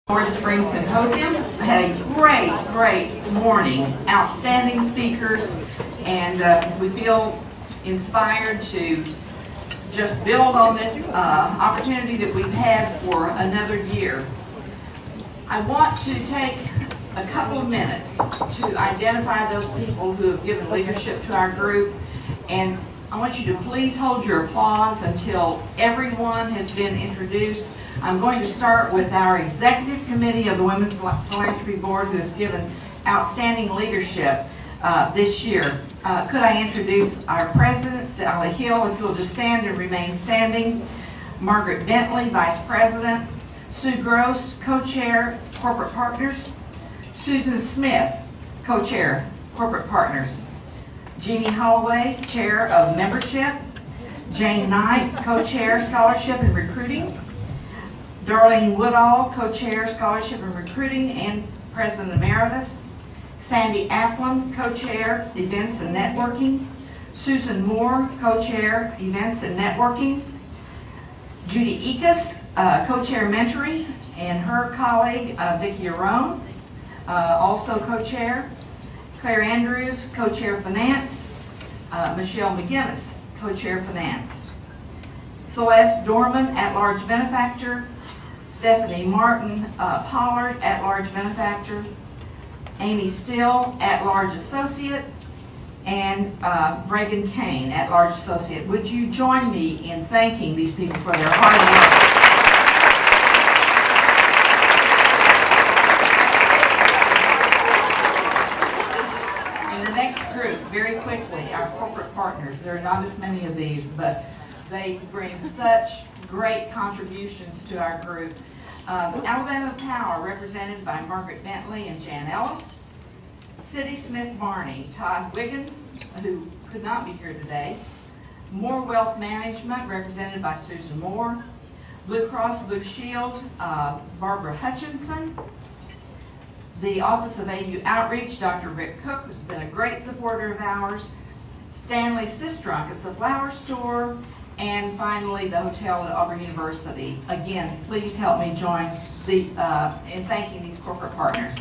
Spring Symposium. I had a great morning, outstanding speakers, and we feel inspired to just build on this opportunity that we've had for another year. I want to take a couple of minutes to identify those people who have given leadership to our group, and I want you to please hold your applause until everyone has been introduced. I'm going to start with our Executive Committee of the Women's Philanthropy Board, who has given outstanding leadership this year. Could I introduce our President, Sally Hill, if you'll just stand and remain standing. Margaret Bentley, Vice President. Sue Gross, Co-Chair, Corporate Partners. Susan Smith, Co-Chair, Corporate Partners. Jeannie Holloway, Chair of Membership. Jane Knight, Co-Chair, Scholarship and Recruiting. Darlene Woodall, Co-Chair, Scholarship and Recruiting and President Emeritus. Sandy Applin, Co-Chair, Events and Networking. Susan Moore, Co-Chair, Events and Networking. Judy Ekus, Co-Chair, Mentoring, and her colleague, Vicki Arone, also Co-Chair. Claire Andrews, Co-Chair, Finance. Michelle McGinnis, Co-Chair, Finance. Celeste Dorman, At-Large Benefactor. Stephanie Martin Pollard, At-Large Benefactor. Amy Still, At-Large Associate. And Reagan Kane, At-Large Associate. Would you join me in thanking these people for their hard work? In the next group, very quickly, our corporate partners. There are not as many of these, but they bring such great contributions to our group. Alabama Power, represented by Margaret Bentley and Jan Ellis. City Smith Barney, Todd Wiggins, who could not be here today. Moore Wealth Management, represented by Susan Moore. Blue Cross Blue Shield, Barbara Hutchinson. The Office of AU Outreach, Dr. Rick Cook, who's been a great supporter of ours. Stanley Sistrunk at the Flower Store. And finally, the hotel at Auburn University. Again, please help me join in thanking these corporate partners.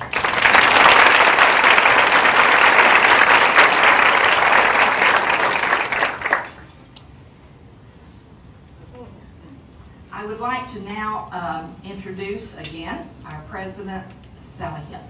I would like to now introduce again our President, Sally Hill.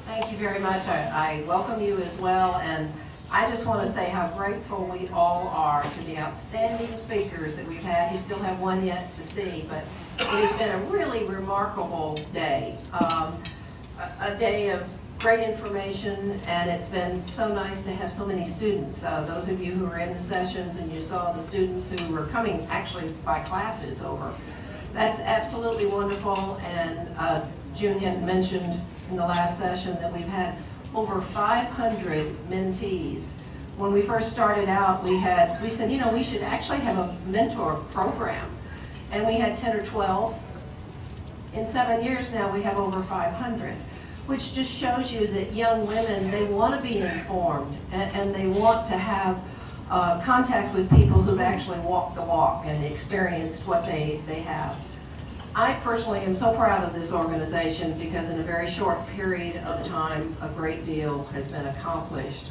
Thank you very much. I welcome you as well, and I just want to say how grateful we all are to the outstanding speakers that we've had. You still have one yet to see, but it has been a really remarkable day. A day of great information, and it's been so nice to have so many students. Those of you who were in the sessions and you saw the students who were coming actually by classes over. That's absolutely wonderful, and June had mentioned in the last session that we've had over 500 mentees. When we first started out, we said, you know, we should actually have a mentor program. And we had 10 or 12. In 7 years now, we have over 500, which just shows you that young women, they want to be informed, and they want to have contact with people who've actually walked the walk and experienced what they have. I personally am so proud of this organization because in a very short period of time, a great deal has been accomplished.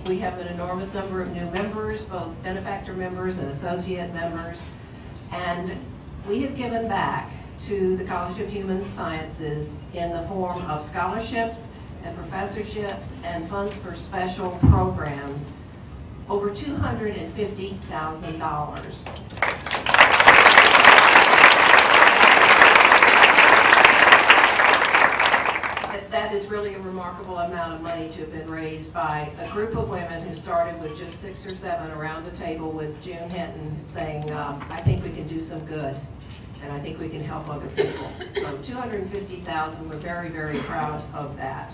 We have an enormous number of new members, both benefactor members and associate members, and we have given back to the College of Human Sciences in the form of scholarships and professorships and funds for special programs over $250,000. That is really a remarkable amount of money to have been raised by a group of women who started with just 6 or 7 around the table with June Hinton saying, I think we can do some good, and I think we can help other people. So $250,000, we're very, very proud of that.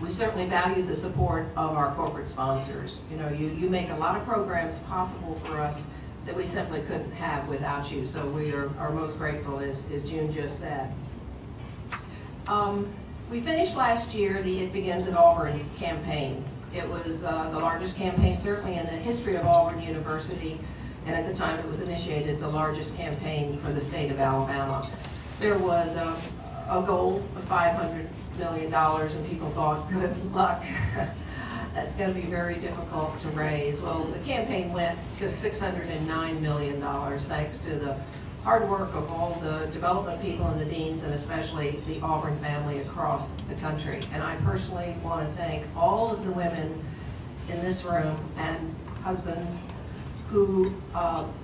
We certainly value the support of our corporate sponsors. You know, you make a lot of programs possible for us that we simply couldn't have without you. So we are most grateful, as June just said. We finished last year the It Begins at Auburn campaign, It was the largest campaign, certainly in the history of Auburn University, and at the time it was initiated, the largest campaign for the state of Alabama. There was a goal of $500 million, and people thought, good luck. That's going to be very difficult to raise. Well, the campaign went to $609 million, thanks to the hard work of all the development people and the deans, and especially the Auburn family across the country. And I personally want to thank all of the women in this room and husbands who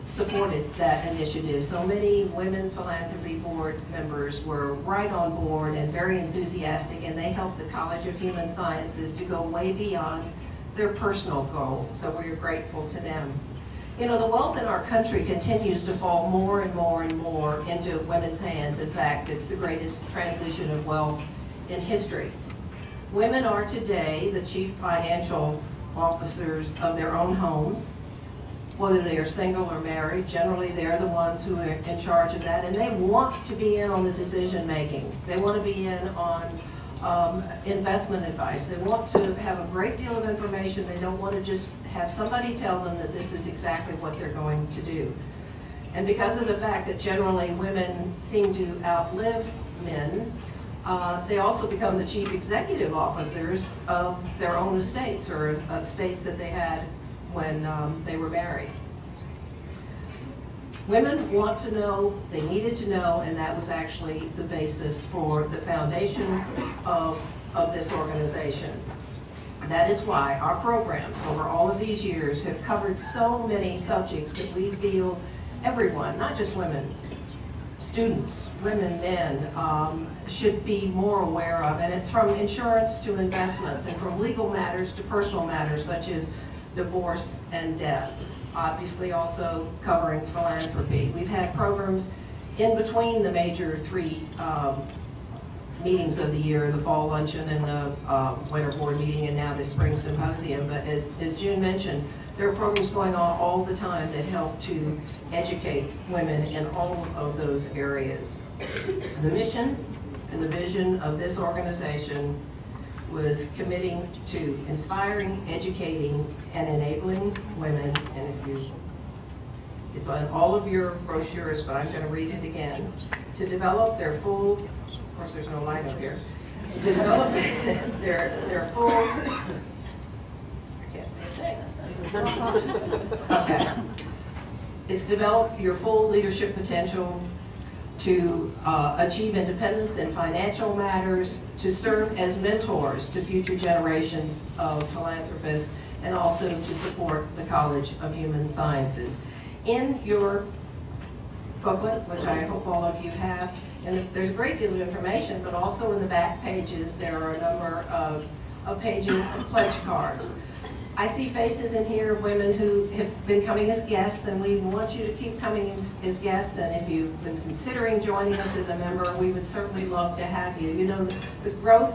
supported that initiative. So many Women's Philanthropy Board members were right on board and very enthusiastic, and they helped the College of Human Sciences to go way beyond their personal goals. So we're grateful to them. You know, the wealth in our country continues to fall more and more and more into women's hands. In fact, it's the greatest transition of wealth in history. Women are today the chief financial officers of their own homes. Whether they are single or married, generally they're the ones who are in charge of that, and they want to be in on the decision making. They want to be in on investment advice. They want to have a great deal of information. They don't want to just have somebody tell them that this is exactly what they're going to do. And because of the fact that generally women seem to outlive men, they also become the chief executive officers of their own estates, or estates that they had when they were married. Women want to know, they needed to know, and that was actually the basis for the foundation of this organization. That is why our programs over all of these years have covered so many subjects that we feel everyone, not just women, students, women, men, should be more aware of. And it's from insurance to investments, and from legal matters to personal matters such as divorce and death. Obviously also covering philanthropy. We've had programs in between the major three meetings of the year, the fall luncheon and the winter board meeting, and now the spring symposium. But as June mentioned, there are programs going on all the time that help to educate women in all of those areas. The mission and the vision of this organization was committing to inspiring, educating, and enabling women, and it's on all of your brochures, but I'm going to read it again, to develop their full, of course there's no light up here, to develop their full, I can't say a thing. Okay. It's develop your full leadership potential, to achieve independence in financial matters, to serve as mentors to future generations of philanthropists, and also to support the College of Human Sciences. In your booklet, which I hope all of you have, and there's a great deal of information, but also in the back pages there are a number of pages of pledge cards. I see faces in here of women who have been coming as guests, and we want you to keep coming as guests, and if you've been considering joining us as a member, we would certainly love to have you. You know, the growth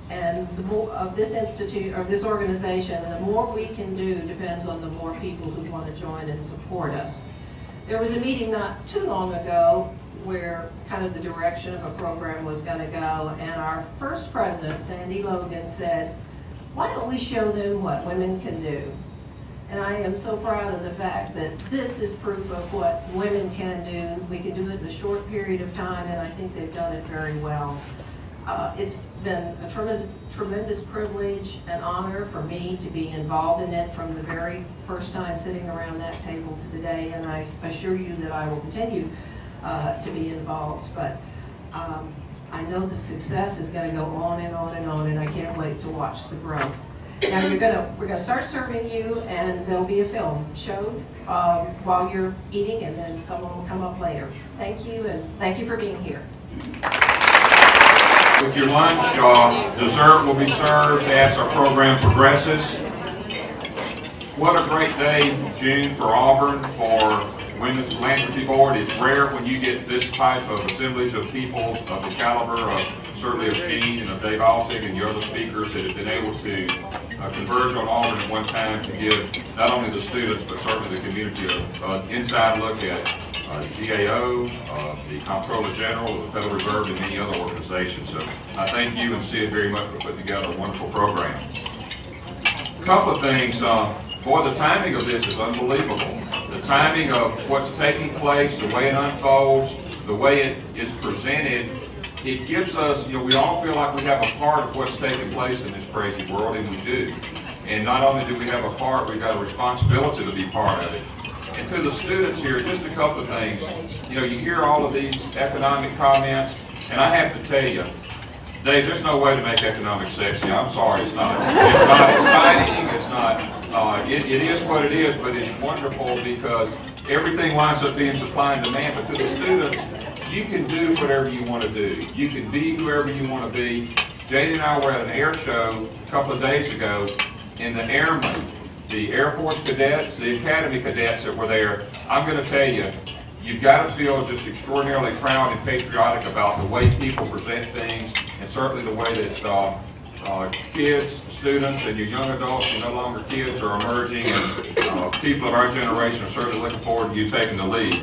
and the more of this institute, or this organization, and the more we can do depends on the more people who want to join and support us. There was a meeting not too long ago where kind of the direction of a program was going to go, and our first president, Sandy Logan, said, why don't we show them what women can do? And I am so proud of the fact that this is proof of what women can do. We can do it in a short period of time, and I think they've done it very well. It's been a tremendous privilege and honor for me to be involved in it from the very first time sitting around that table to today, and I assure you that I will continue to be involved. But I know the success is going to go on and on and on, and I can't wait to watch the growth. Now we're going to start serving you, and there'll be a film showed while you're eating, and then someone will come up later. Thank you, and thank you for being here. With your lunch, dessert will be served as our program progresses. What a great day, June, for Auburn, for Women's Philanthropy Board. It's rare when you get this type of assemblage of people of the caliber of certainly of Gene and of Dave Altig and your other speakers that have been able to converge on Auburn at one time to give not only the students but certainly the community an inside look at GAO, the Comptroller General, the Federal Reserve, and many other organizations. So I thank you and Sid very much for putting together a wonderful program. A couple of things. Boy, the timing of this is unbelievable. The timing of what's taking place, the way it unfolds, the way it is presented, it gives us, we all feel like we have a part of what's taking place in this crazy world, and we do. And not only do we have a part, we've got a responsibility to be part of it. And to the students here, just a couple of things. You hear all of these economic comments, and I have to tell you, Dave, there's no way to make economics sexy. I'm sorry, it's not. It's not exciting. It's not. It is what it is, but it's wonderful because everything winds up being supply and demand. But to the students, you can do whatever you want to do. You can be whoever you want to be. Jade and I were at an air show a couple of days ago, and the airmen, the Air Force cadets, the Academy cadets that were there, I'm going to tell you, you've got to feel just extraordinarily proud and patriotic about the way people present things, and certainly the way that kids, students, and your young adults who are no longer kids are emerging, and people of our generation are certainly looking forward to you taking the lead.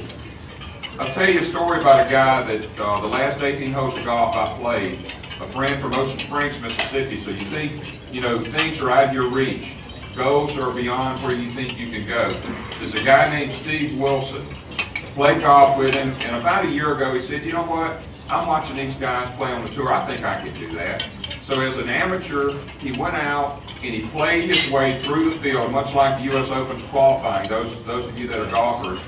I'll tell you a story about a guy that the last 18 holes of golf I played, a friend from Ocean Springs, Mississippi, so you think, things are out of your reach. Goals are beyond where you think you can go. There's a guy named Steve Wilson. Played golf with him, and about a year ago he said, you know what, I'm watching these guys play on the tour, I think I can do that. So as an amateur, he went out and he played his way through the field, much like the U.S. Open's qualifying, those of you that are golfers.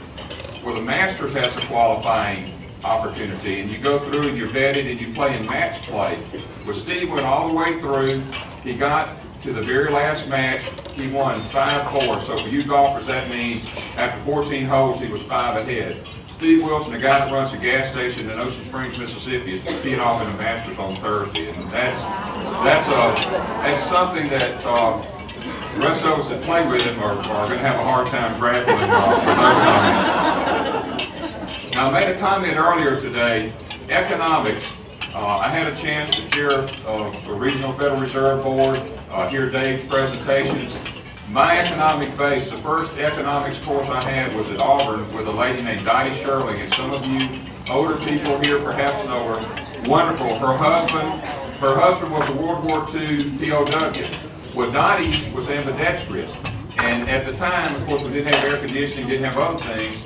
Well, the Masters has a qualifying opportunity, and you go through and you're vetted and you play in match play. Well, Steve went all the way through, he got to the very last match, he won 5-4. So for you golfers, that means after 14 holes, he was 5 ahead. Steve Wilson, the guy that runs a gas station in Ocean Springs, Mississippi, is teeing off in the Masters on Thursday, and that's something that the rest of us that play with him are going to have a hard time grappling with those comments. Now, I made a comment earlier today, economics. I had a chance to chair the Regional Federal Reserve Board, hear Dave's presentations. My economic base, the first economics course I had was at Auburn with a lady named Dottie Shirley, and some of you older people here perhaps know her. Wonderful. Her husband was a World War II POW. Well, Dottie was ambidextrous, and at the time, of course, we didn't have air conditioning, didn't have other things.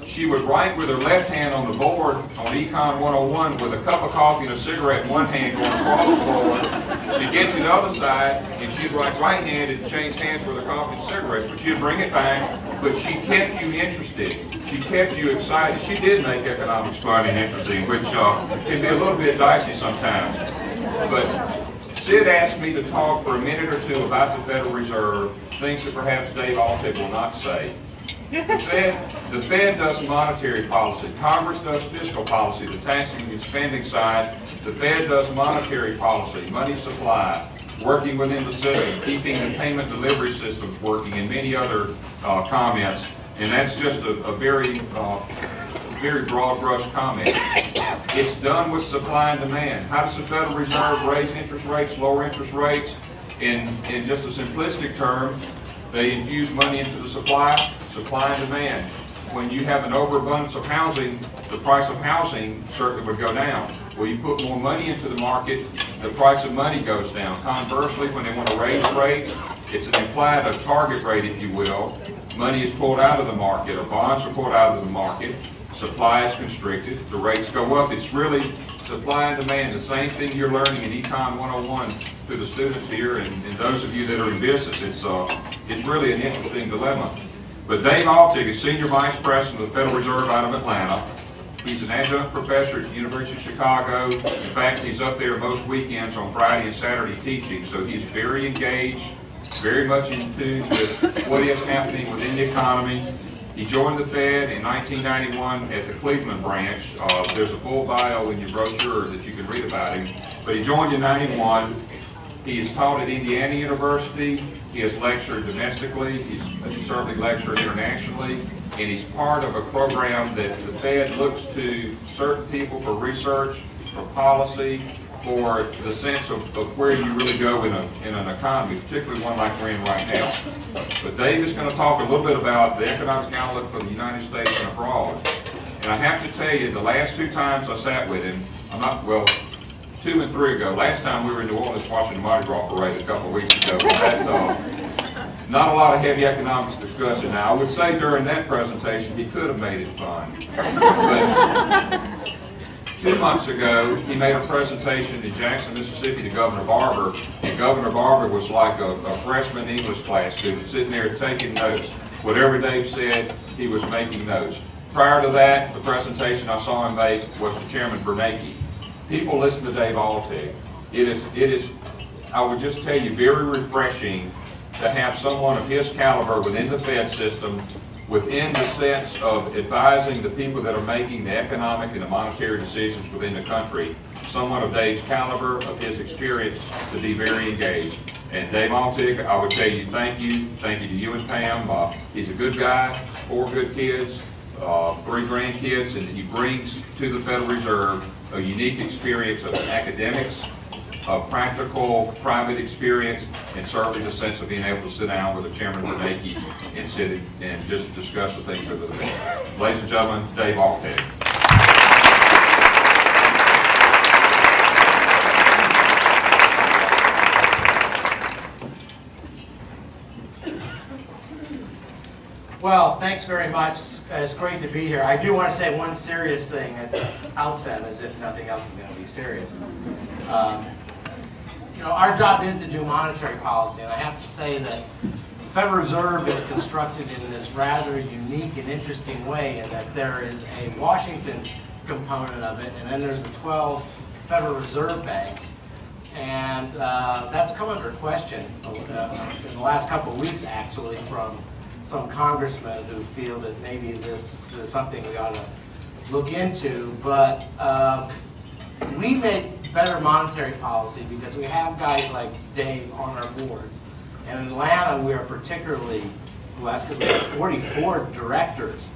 She would write with her left hand on the board on Econ 101 with a cup of coffee and a cigarette in one hand going across the board. She'd get to the other side and she'd write right-handed and change hands with her coffee and cigarettes, but she'd bring it back, but she kept you interested. She kept you excited. She did make economics fun and interesting, which can be a little bit dicey sometimes. But Sid asked me to talk for a minute or two about the Federal Reserve, things that perhaps Dave Altig will not say. The Fed does monetary policy. Congress does fiscal policy, the taxing and spending side. The Fed does monetary policy, money supply, working within the system, keeping the payment delivery systems working, and many other comments. And that's just a very broad brush comment. It's done with supply and demand. How does the Federal Reserve raise interest rates, lower interest rates? In just a simplistic term, they infuse money into the supply and demand. When you have an overabundance of housing, the price of housing certainly would go down. Well, you put more money into the market, the price of money goes down. Conversely, when they want to raise rates, it's an implied a target rate, if you will. Money is pulled out of the market, or bonds are pulled out of the market. Supply is constricted, the rates go up. It's really supply and demand, the same thing you're learning in Econ 101 to the students here and those of you that are in business. It's really an interesting dilemma. But Dave Altig is Senior Vice President of the Federal Reserve out of Atlanta. He's an adjunct professor at the University of Chicago. In fact, he's up there most weekends on Friday and Saturday teaching, so he's very engaged, very much in tune with what is happening within the economy. He joined the Fed in 1991 at the Cleveland branch. There's a full bio in your brochure that you can read about him. But he joined in '91. He has taught at Indiana University. He has lectured domestically. He's certainly lectured internationally. And he's part of a program that the Fed looks to certain people for research, for policy, for the sense of where you really go in an economy, particularly one like we're in right now. But Dave is going to talk a little bit about the economic outlook for the United States and abroad. And I have to tell you, the last 2 times I sat with him, 2 and 3 ago, last time we were in New Orleans watching the Mardi Gras parade a couple of weeks ago. Not a lot of heavy economics discussion. Now, I would say during that presentation, he could have made it fun. But 2 months ago, he made a presentation in Jackson, Mississippi to Governor Barber, and Governor Barber was like a freshman English class student sitting there taking notes. Whatever Dave said, he was making notes. Prior to that, the presentation I saw him make was to Chairman Bernanke. People listen to Dave Altig. It is, I would just tell you, very refreshing to have someone of his caliber within the Fed system, within the sense of advising the people that are making the economic and the monetary decisions within the country. Someone of Dave's caliber, of his experience, to be very engaged. And Dave Altig, I would tell you thank you to you and Pam. He's a good guy, 4 good kids, 3 grandkids, and he brings to the Federal Reserve a unique experience of academics, of practical, private experience, and certainly the sense of being able to sit down with a Chairman Bernanke and sit and just discuss the things of the day. Ladies and gentlemen, Dave Altig. Well, thanks very much. It's great to be here. I do want to say one serious thing at the outset, as if nothing else is going to be serious. You know, our job is to do monetary policy, and I have to say that the Federal Reserve is constructed in this rather unique and interesting way, in that there is a Washington component of it, and then there's the 12 Federal Reserve banks, and that's come under question in the last couple of weeks, actually, from some congressmen who feel that maybe this is something we ought to look into. But we make better monetary policy because we have guys like Dave on our boards. And in Atlanta, we are particularly blessed because we have 44 directors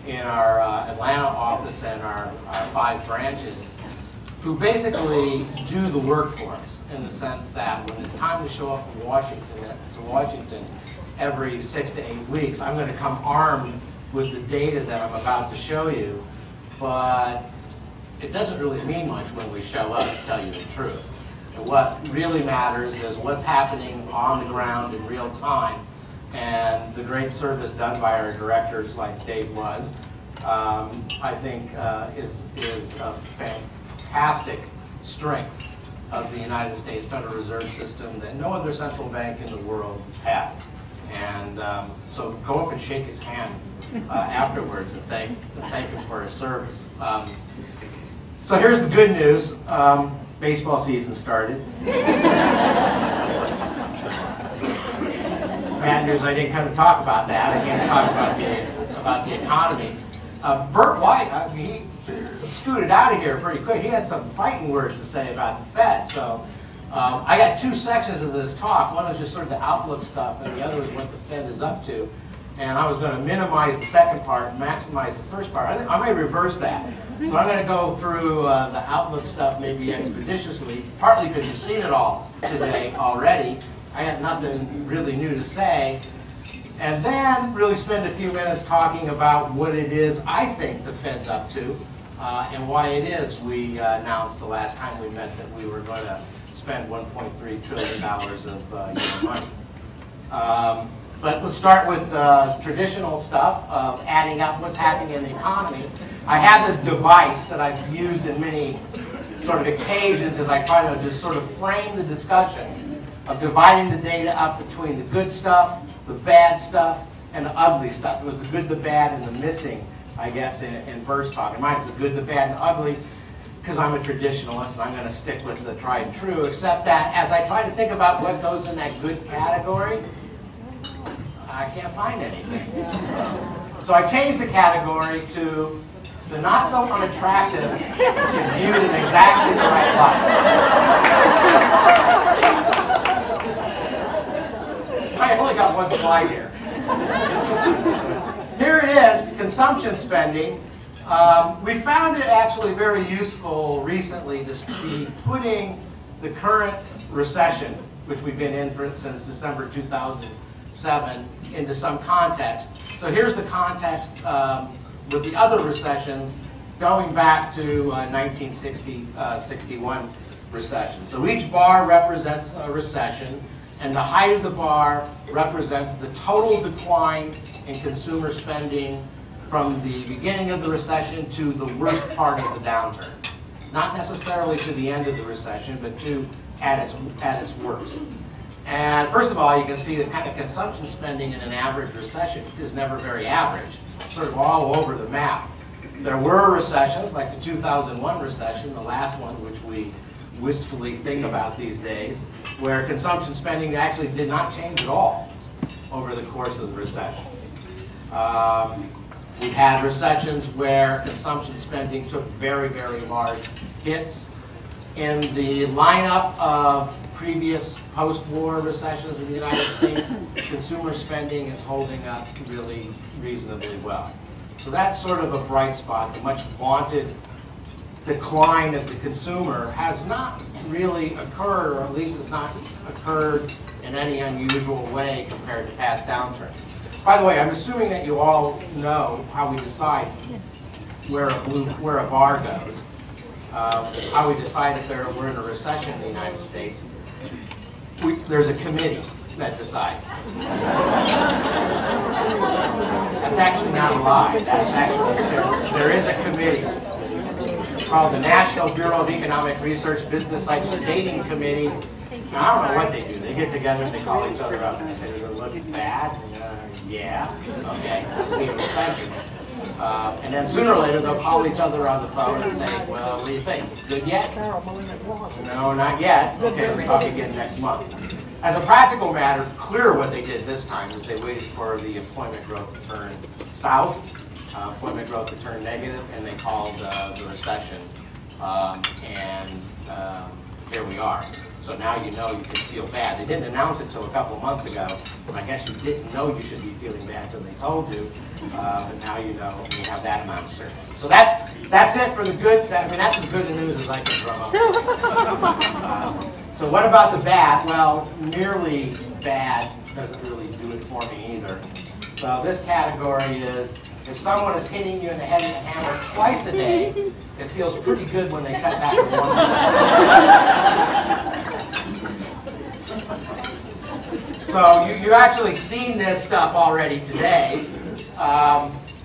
in our Atlanta office and our 5 branches who basically do the work for us, in the sense that when it's time to show up from Washington every 6 to 8 weeks, I'm going to come armed with the data that I'm about to show you, but it doesn't really mean much when we show up, to tell you the truth. And what really matters is what's happening on the ground in real time, and the great service done by our directors, like Dave was, I think is a fantastic strength of the United States Federal Reserve System that no other central bank in the world has. And so go up and shake his hand afterwards and thank him for his service. So here's the good news. Baseball season started. Bad news, I didn't come to talk about that. I came to talk about the economy. Burt White, he scooted out of here pretty quick. He had some fighting words to say about the Fed. So I got 2 sections of this talk. One was just sort of the outlook stuff, and the other was what the Fed is up to. And I was going to minimize the second part and maximize the first part. I may reverse that. So I'm going to go through the outlook stuff maybe expeditiously, partly because you've seen it all today already. I had nothing really new to say. And then really spend a few minutes talking about what it is I think the Fed's up to, and why it is we announced the last time we met that we were going to spend $1.3 trillion of money. But let's start with traditional stuff of adding up what's happening in the economy. I have this device that I've used in many sort of occasions as I try to just sort of frame the discussion of dividing the data up between the good stuff, the bad stuff, and the ugly stuff. It was the good, the bad, and the missing, I guess, in Bert's talk. And mine's the good, the bad, and the ugly, because I'm a traditionalist and I'm going to stick with the tried and true, except that as I try to think about what goes in that good category, I can't find anything. So I changed the category to the not so unattractive if viewed in exactly the right light. I only got one slide here. Here it is, consumption spending. We found it actually very useful recently to be putting the current recession, which we've been in since December 2007, into some context. So here's the context with the other recessions going back to 1960-61 recession. So each bar represents a recession, And the height of the bar represents the total decline in consumer spending from the beginning of the recession to the worst part of the downturn. Not necessarily to the end of the recession, but at its worst. And first of all, you can see the kind of consumption spending in an average recession is never very average, sort of all over the map. There were recessions, like the 2001 recession, the last one, which we wistfully think about these days, where consumption spending actually did not change at all over the course of the recession. We've had recessions where consumption spending took very, very large hits. In the lineup of previous post-war recessions in the United States, consumer spending is holding up really reasonably well. So that's sort of a bright spot. The much vaunted decline of the consumer has not really occurred, or at least has not occurred in any unusual way compared to past downturns. By the way, I'm assuming that you all know how we decide where a bar goes, how we decide if we're in a recession in the United States. There's a committee that decides. That's actually not a lie. That's actually, there is a committee called the National Bureau of Economic Research Business Cycle Dating Committee. Now, I don't know what they do. They get together and they call each other up and they say, does it look bad? Yeah. Okay, must be a recession. And then sooner or later they'll call each other on the phone and say, well, what do you think? Good yet? No, not yet. Okay, let's talk again next month. As a practical matter, clear what they did this time is they waited for the employment growth to turn south, employment growth to turn negative, and they called the recession. Here we are. So now you know you can feel bad. They didn't announce it until a couple of months ago, but I guess you didn't know you should be feeling bad until they told you. But now you know, and you have that amount of certainty. So that's it for the good. I mean, that's as good a news as I can drum up. So what about the bad? Well, merely bad doesn't really do it for me either. So this category is, if someone is hitting you in the head with a hammer twice a day, it feels pretty good when they cut back once a day. So you actually seen this stuff already today.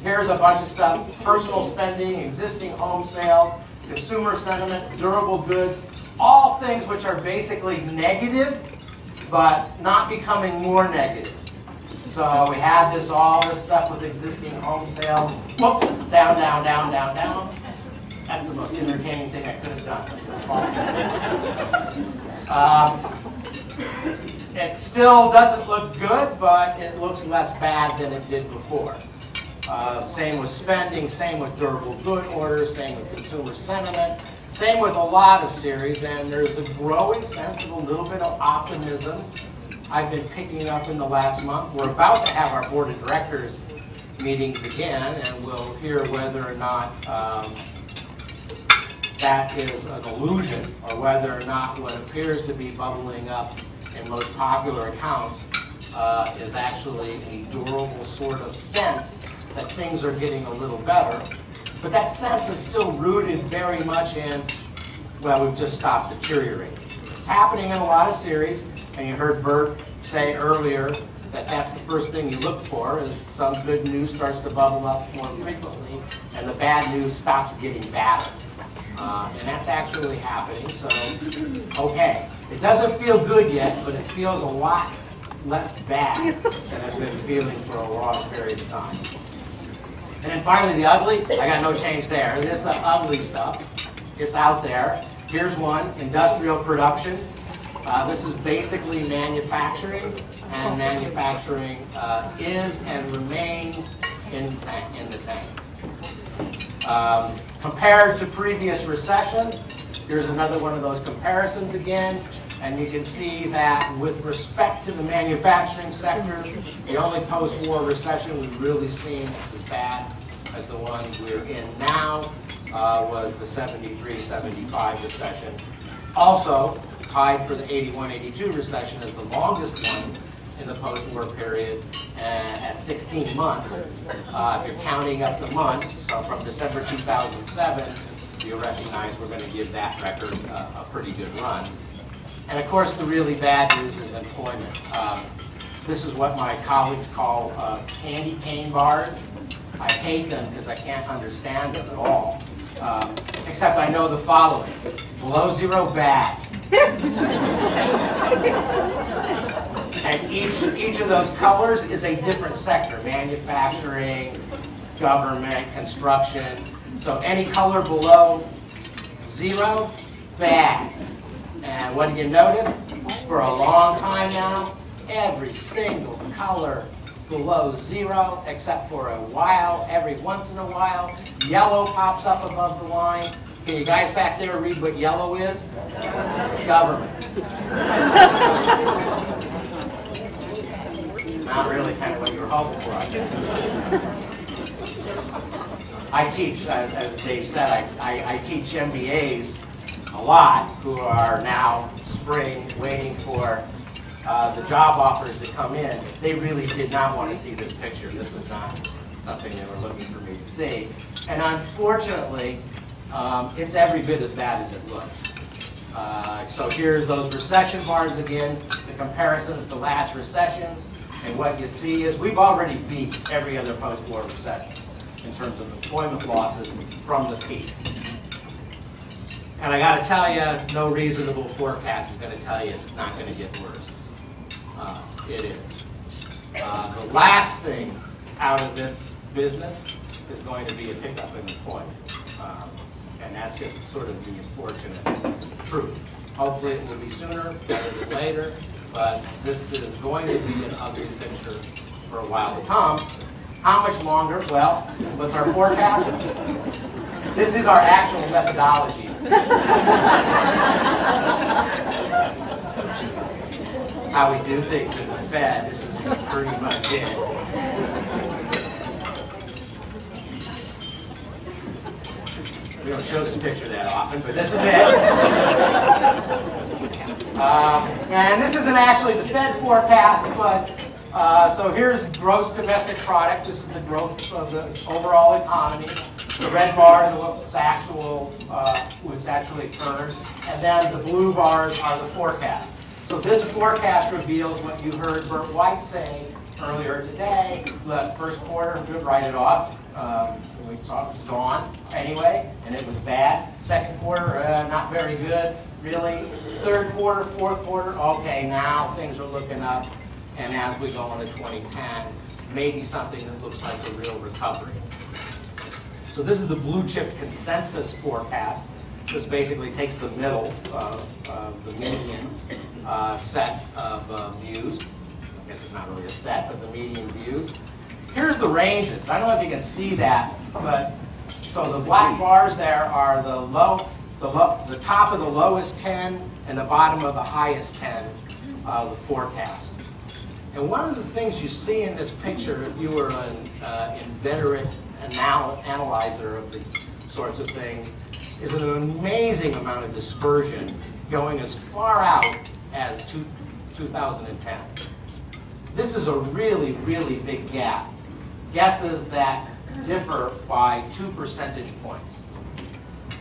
Here's a bunch of stuff: personal spending, existing home sales, consumer sentiment, durable goods, all things which are basically negative, but not becoming more negative. So we have all this stuff with existing home sales. Whoops, down, down, down, down, down. That's the most entertaining thing I could have done. It still doesn't look good, but it looks less bad than it did before. Same with spending, same with durable good orders, same with consumer sentiment, same with a lot of series, and there's a growing sense of a little bit of optimism I've been picking up in the last month. We're about to have our board of directors meetings again, and we'll hear whether or not that is an illusion, or whether or not what appears to be bubbling up in most popular accounts is actually a durable sort of sense that things are getting a little better. But that sense is still rooted very much in, well, we've just stopped deteriorating. It's happening in a lot of series, and you heard Bert say earlier that that's the first thing you look for, is some good news starts to bubble up more frequently, and the bad news stops getting badder. And that's actually happening, so, okay. It doesn't feel good yet, but it feels a lot less bad than it's been feeling for a long period of time. And then finally, the ugly. I got no change there. It is the ugly stuff. It's out there. Here's one: industrial production. This is basically manufacturing, and manufacturing is and remains in the tank. Compared to previous recessions, here's another one of those comparisons again. And you can see that with respect to the manufacturing sector, the only post-war recession we've really seen as bad as the one we're in now was the 73-75 recession. Also, tied for the 81-82 recession as the longest one in the post-war period at 16 months. If you're counting up the months, so from December 2007, you recognize we're going to give that record a pretty good run. And of course, the really bad news is employment. This is what my colleagues call candy cane bars. I hate them because I can't understand them at all. Except I know the following. Below zero, bad. And each of those colors is a different sector. Manufacturing, government, construction. So any color below zero, bad. And what do you notice? For a long time now, every single color below zero, except for a while, every once in a while, yellow pops up above the line. Can you guys back there read what yellow is? Government. Not really kind of what you were hoping for, I guess. I teach, as Dave said, I teach MBAs a lot who are now spring waiting for the job offers to come in. They really did not want to see this picture. This was not something they were looking for me to see. And unfortunately, it's every bit as bad as it looks. So here's those recession bars again, the comparisons to last recessions. And what you see is we've already beat every other post-war recession in terms of employment losses from the peak. And I got to tell you, no reasonable forecast is going to tell you it's not going to get worse. It is. The last thing out of this business is going to be a pickup in employment. And that's just sort of the unfortunate truth. Hopefully it will be sooner rather than later, but this is going to be an ugly picture for a while to come. How much longer? Well, what's our forecast? This is our actual methodology. How we do things in the Fed. This is pretty much it. We don't show this picture that often, but this is it. And this isn't actually the Fed forecast, but so here's gross domestic product. This is the growth of the overall economy. The red bars are what's actually occurred, and then the blue bars are the forecast. So this forecast reveals what you heard Bert White say earlier today. The first quarter, good, write it off. We saw it was gone anyway, and it was bad. Second quarter, not very good, really. Third quarter, fourth quarter, okay, now things are looking up. And as we go into 2010, maybe something that looks like a real recovery. So this is the blue chip consensus forecast. This basically takes the middle of the median set of views. I guess it's not really a set, but the median views. Here's the ranges. I don't know if you can see that, but so the black bars there are the top of the lowest 10 and the bottom of the highest 10 of the forecast. And one of the things you see in this picture, if you were an inveterate analyzer of these sorts of things, is an amazing amount of dispersion going as far out as 2010. This is a really, really big gap. Guesses that differ by 2 percentage points.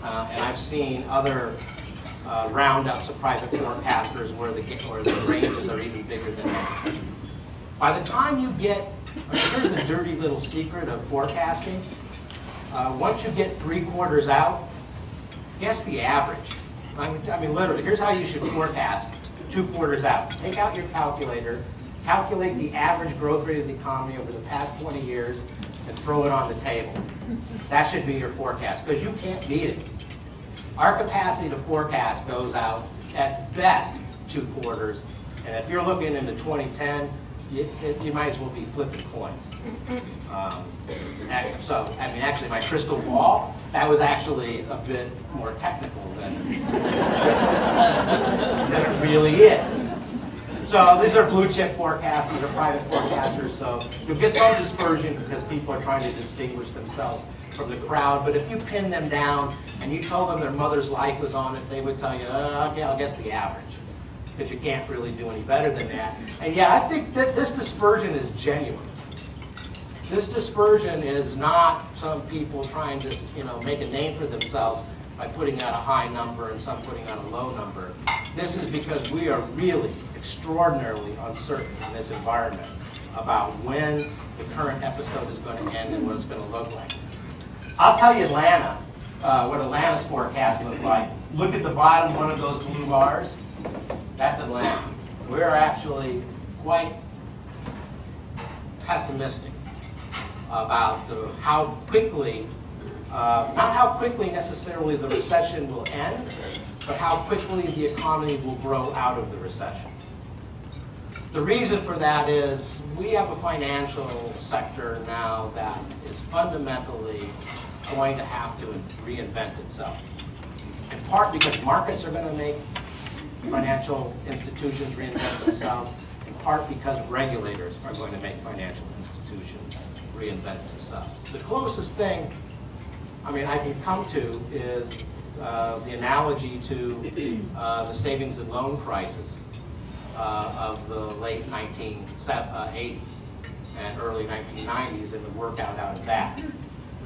And I've seen other roundups of private forecasters where the ranges are even bigger than that. By the time you get, here's a dirty little secret of forecasting. Once you get 3 quarters out, guess the average. I mean, literally, here's how you should forecast 2 quarters out. Take out your calculator, calculate the average growth rate of the economy over the past 20 years, and throw it on the table. That should be your forecast, because you can't beat it. Our capacity to forecast goes out at best 2 quarters, and if you're looking into 2010, you might as well be flipping coins. So, I mean, actually, my crystal ball, that was actually a bit more technical than it really is. So these are blue chip forecasts, these are private forecasters, so you'll get some dispersion because people are trying to distinguish themselves from the crowd, but if you pin them down and you told them their mother's life was on it, they would tell you, okay, I'll guess the average, because you can't really do any better than that. And yeah, I think that this dispersion is genuine. This dispersion is not some people trying to, make a name for themselves. by putting out a high number and some putting out a low number. This is because we are really extraordinarily uncertain in this environment about when the current episode is going to end and what it's going to look like. I'll tell you Atlanta, what Atlanta's forecast looked like. Look at the bottom one of those blue bars. That's Atlanta. We're actually quite pessimistic about how quickly, not how quickly necessarily the recession will end, but how quickly the economy will grow out of the recession. The reason for that is we have a financial sector now that is fundamentally going to have to reinvent itself. In part because markets are going to make financial institutions reinvent themselves, in part because regulators are going to make financial institutions reinvent themselves. The closest thing, I can come to is the analogy to the savings and loan crisis of the late 1980s and early 1990s and the workout out of that.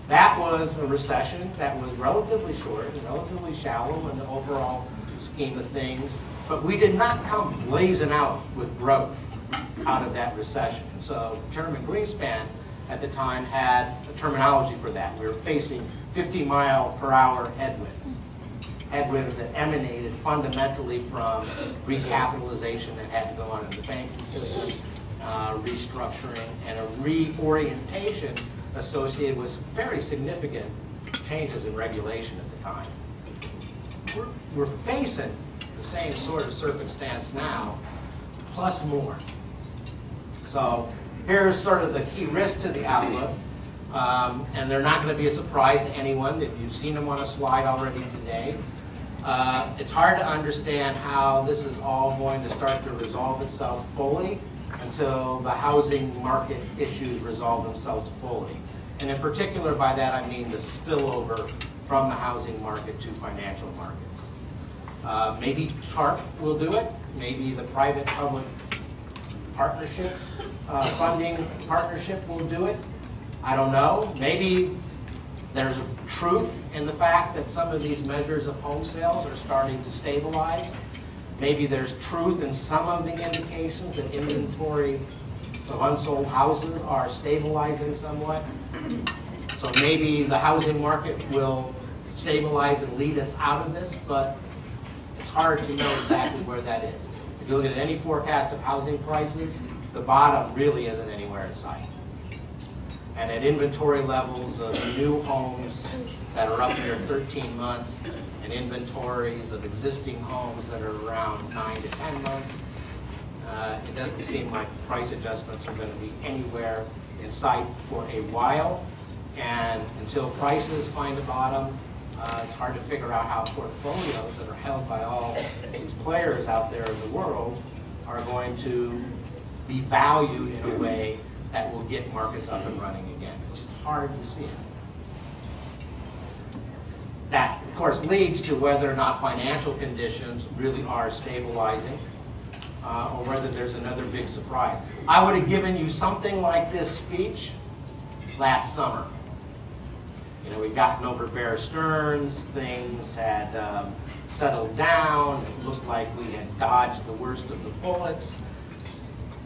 That was a recession that was relatively short and relatively shallow in the overall scheme of things, but we did not come blazing out with growth out of that recession. And so Chairman Greenspan at the time had a terminology for that. We were facing 50-mile-per-hour headwinds. Headwinds that emanated fundamentally from recapitalization that had to go on in the banking system, restructuring, and a reorientation associated with very significant changes in regulation at the time. We're facing the same sort of circumstance now, plus more. So here's sort of the key risks to the outlook, and they're not going to be a surprise to anyone if you've seen them on a slide already today. It's hard to understand how this is all going to start to resolve itself fully until the housing market issues resolve themselves fully. And in particular by that I mean the spillover from the housing market to financial markets. Maybe TARP will do it, maybe the private-public partnership, funding partnership will do it. I don't know. Maybe there's a truth in the fact that some of these measures of home sales are starting to stabilize. Maybe there's truth in some of the indications that inventory of unsold houses are stabilizing somewhat. So maybe the housing market will stabilize and lead us out of this, but it's hard to know exactly where that is. If you look at any forecast of housing prices, the bottom really isn't anywhere in sight. And at inventory levels of new homes that are up near 13 months and inventories of existing homes that are around 9 to 10 months, it doesn't seem like price adjustments are going to be anywhere in sight for a while. And until prices find a bottom, it's hard to figure out how portfolios that are held by all these players out there in the world are going to be valued in a way that will get markets up and running again. It's just hard to see it. That, of course, leads to whether or not financial conditions really are stabilizing or whether there's another big surprise. I would have given you something like this speech last summer. You know, we'd gotten over Bear Stearns, things had settled down, it looked like we had dodged the worst of the bullets.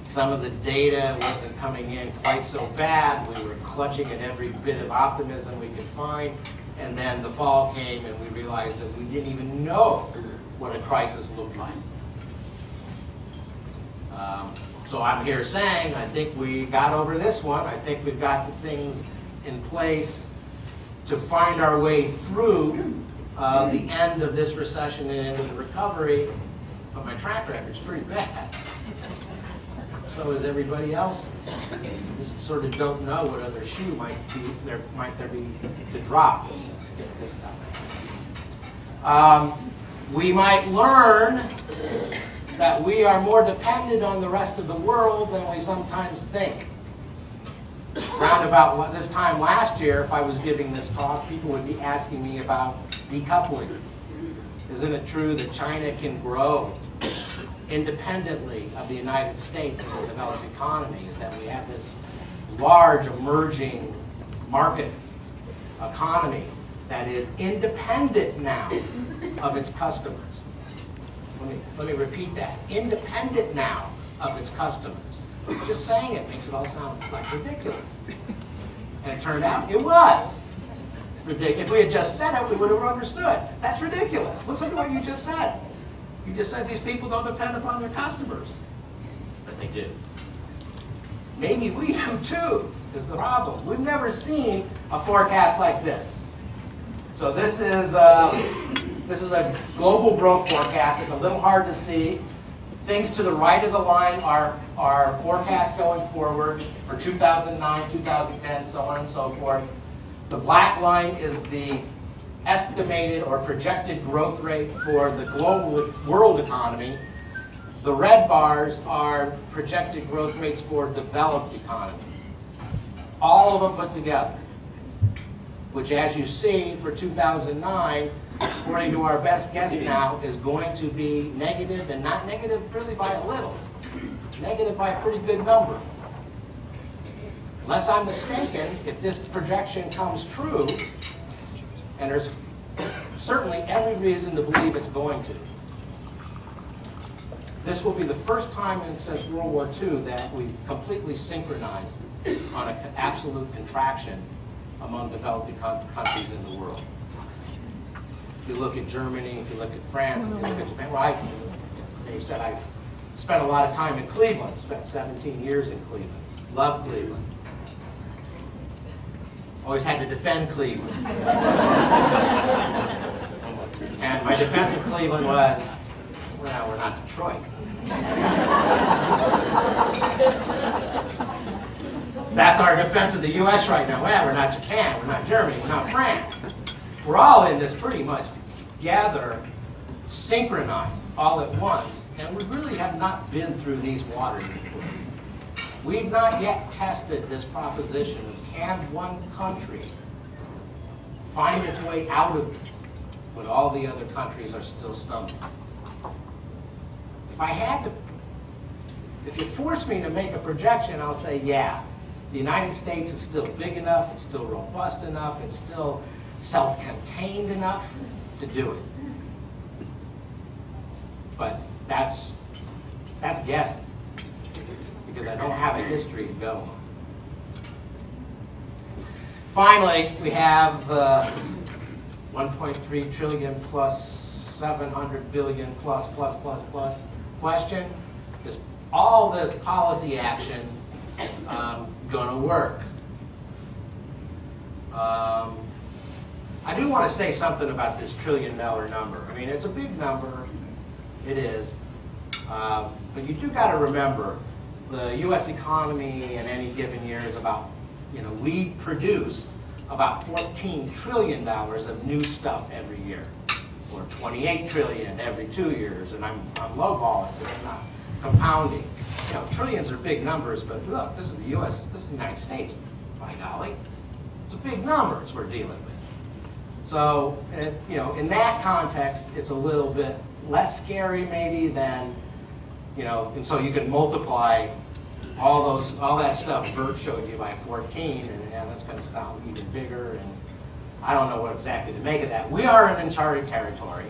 Some of the data wasn't coming in quite so bad. We were clutching at every bit of optimism we could find. And then the fall came and we realized that we didn't even know what a crisis looked like. So I'm here saying I think we got over this one. I think we've got the things in place to find our way through the end of this recession and into the recovery. But my track record's pretty bad. So is everybody else's. Just sort of don't know what other shoe might there be to drop. Let's skip this stuff. We might learn that we are more dependent on the rest of the world than we sometimes think. Round about this time last year, if I was giving this talk, people would be asking me about decoupling. Isn't it true that China can grow independently of the United States and the developed economies, that we have this large emerging market economy that is independent now of its customers. Let me repeat that. Independent now of its customers. Just saying it makes it all sound like ridiculous. And it turned out it was ridiculous. If we had just said it, we would have understood. That's ridiculous. Listen to what you just said. You just said these people don't depend upon their customers. But they do. Maybe we do too, is the problem. We've never seen a forecast like this. So this is a global growth forecast. It's a little hard to see. Things to the right of the line are forecasts going forward for 2009, 2010, so on and so forth. The black line is the estimated or projected growth rate for the global world economy. The red bars are projected growth rates for developed economies. All of them put together, which, as you see, for 2009, according to our best guess now, is going to be negative, and not negative really by a little. Negative by a pretty good number. Unless I'm mistaken, if this projection comes true, and there's certainly every reason to believe it's going to, this will be the first time since World War II that we've completely synchronized on an absolute contraction among developing countries in the world. If you look at Germany, if you look at France, if you look at Japan, well, Dave said I spent a lot of time in Cleveland, spent 17 years in Cleveland. Love Cleveland. Always had to defend Cleveland. And my defense of Cleveland was, well, we're not Detroit. That's our defense of the U.S. right now. Well, we're not Japan, we're not Germany, we're not France. We're all in this pretty much together, synchronized, all at once. And we really have not been through these waters before. We've not yet tested this proposition of can one country find its way out of this when all the other countries are still stumbling. If you force me to make a projection, I'll say, yeah, the United States is still big enough, it's still robust enough, it's still self-contained enough to do it. But that's guessing, because I don't have a history to go on. Finally, we have 1.3 trillion plus 700 billion plus question. Is all this policy action going to work? I do want to say something about this $1 trillion number. I mean, it's a big number. It is. But you do got to remember, the U.S. economy in any given year is about, we produce about $14 trillion of new stuff every year, or 28 trillion every 2 years, and I'm lowballing because I'm not compounding. Trillions are big numbers, but look, this is the U.S., this is the United States, by golly. It's a big numbers we're dealing with. So, in that context, it's a little bit less scary maybe than, and so you can multiply all that stuff Bert showed you by 14, and that's going to sound even bigger, and I don't know what exactly to make of that. We are in uncharted territory,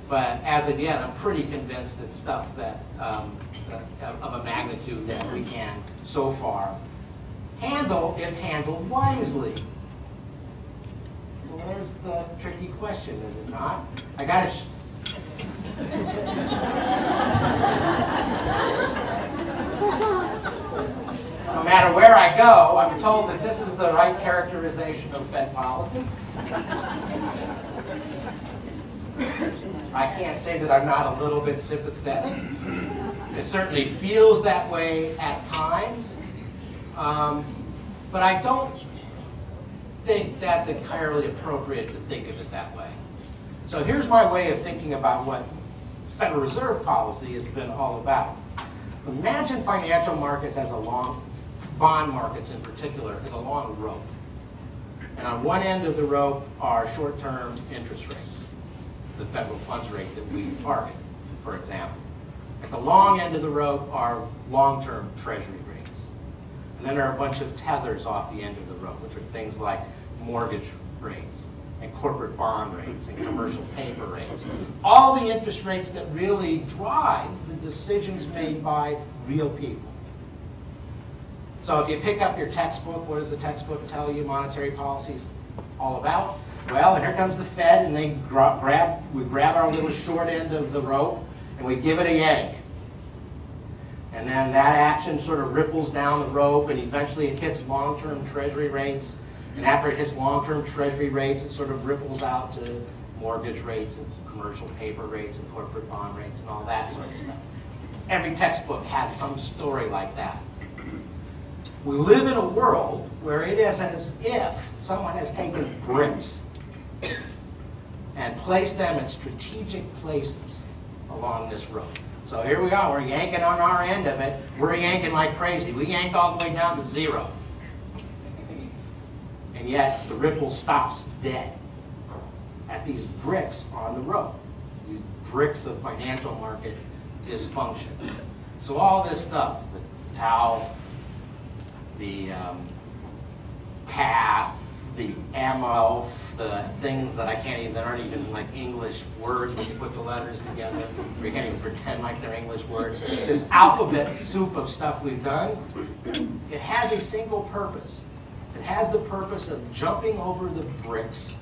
but as of yet, I'm pretty convinced it's stuff that of a magnitude that we can, so far, handle if handled wisely. Well, there's the tricky question, is it not? I got to. No matter where I go, I'm told that this is the right characterization of Fed policy. I can't say that I'm not a little bit sympathetic. It certainly feels that way at times. But I don't think that's entirely appropriate to think of it that way. So here's my way of thinking about what Federal Reserve policy has been all about. Imagine financial markets as a long, bond markets in particular, as a long rope. And on one end of the rope are short-term interest rates, the federal funds rate that we target, for example. At the long end of the rope are long-term treasury rates. And then there are a bunch of tethers off the end of the rope, which are things like mortgage rates and corporate bond rates and commercial paper rates. All the interest rates that really drive the decisions made by real people. So if you pick up your textbook, what does the textbook tell you monetary policy is all about? Well, and here comes the Fed, and we grab our little short end of the rope, and we give it a yank. And then that action sort of ripples down the rope, and eventually it hits long-term treasury rates. And after it hits long-term treasury rates, it sort of ripples out to mortgage rates and commercial paper rates and corporate bond rates and all that sort of stuff. Every textbook has some story like that. We live in a world where it is as if someone has taken bricks and placed them in strategic places along this road. So here we are, we're yanking on our end of it. We're yanking like crazy. We yanked all the way down to 0. And yet the ripple stops dead at these bricks on the road. These bricks of financial market dysfunction. So all this stuff, the Tau, the PATH, the MOF, the things that I can't even, that aren't even like English words when you put the letters together, or you can't even pretend like they're English words. This alphabet soup of stuff we've done, it has a single purpose. It has the purpose of jumping over the bricks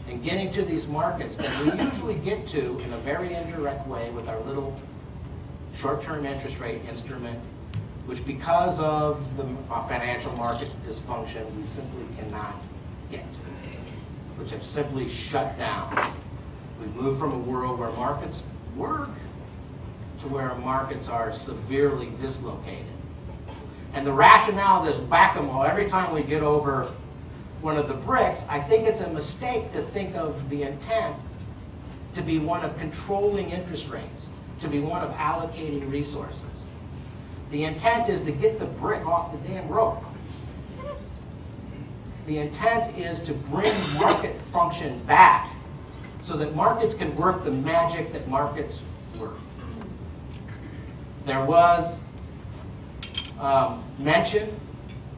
and getting to these markets that we usually get to in a very indirect way with our little short-term interest rate instrument, which because of the financial market dysfunction, we simply cannot get to, which have simply shut down. We've moved from a world where markets work to where markets are severely dislocated. And the rationale of this whack-a-mole, every time we get over one of the bricks, I think it's a mistake to think of the intent to be one of controlling interest rates, to be one of allocating resources. The intent is to get the brick off the damn rope. The intent is to bring market function back so that markets can work the magic that markets work. There was mention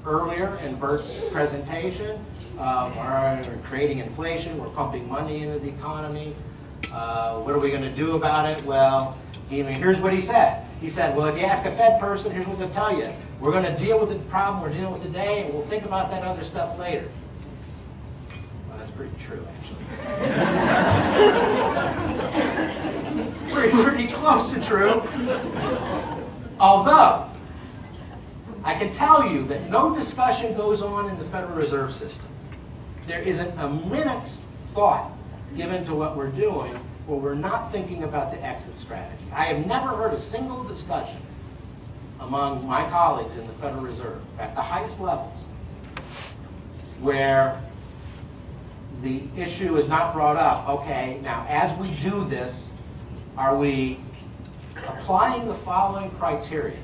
earlier in Bert's presentation of we're creating inflation, we're pumping money into the economy. What are we going to do about it? Well, here's what he said. He said, well, if you ask a Fed person, here's what they'll tell you. We're going to deal with the problem we're dealing with today, and we'll think about that other stuff later. Well, that's pretty true, actually. pretty close to true. Although, I can tell you that no discussion goes on in the Federal Reserve System. There isn't a minute's thought given to what we're doing where we're not thinking about the exit strategy. I have never heard a single discussion among my colleagues in the Federal Reserve at the highest levels where the issue is not brought up. Okay, now as we do this, are we applying the following criteria?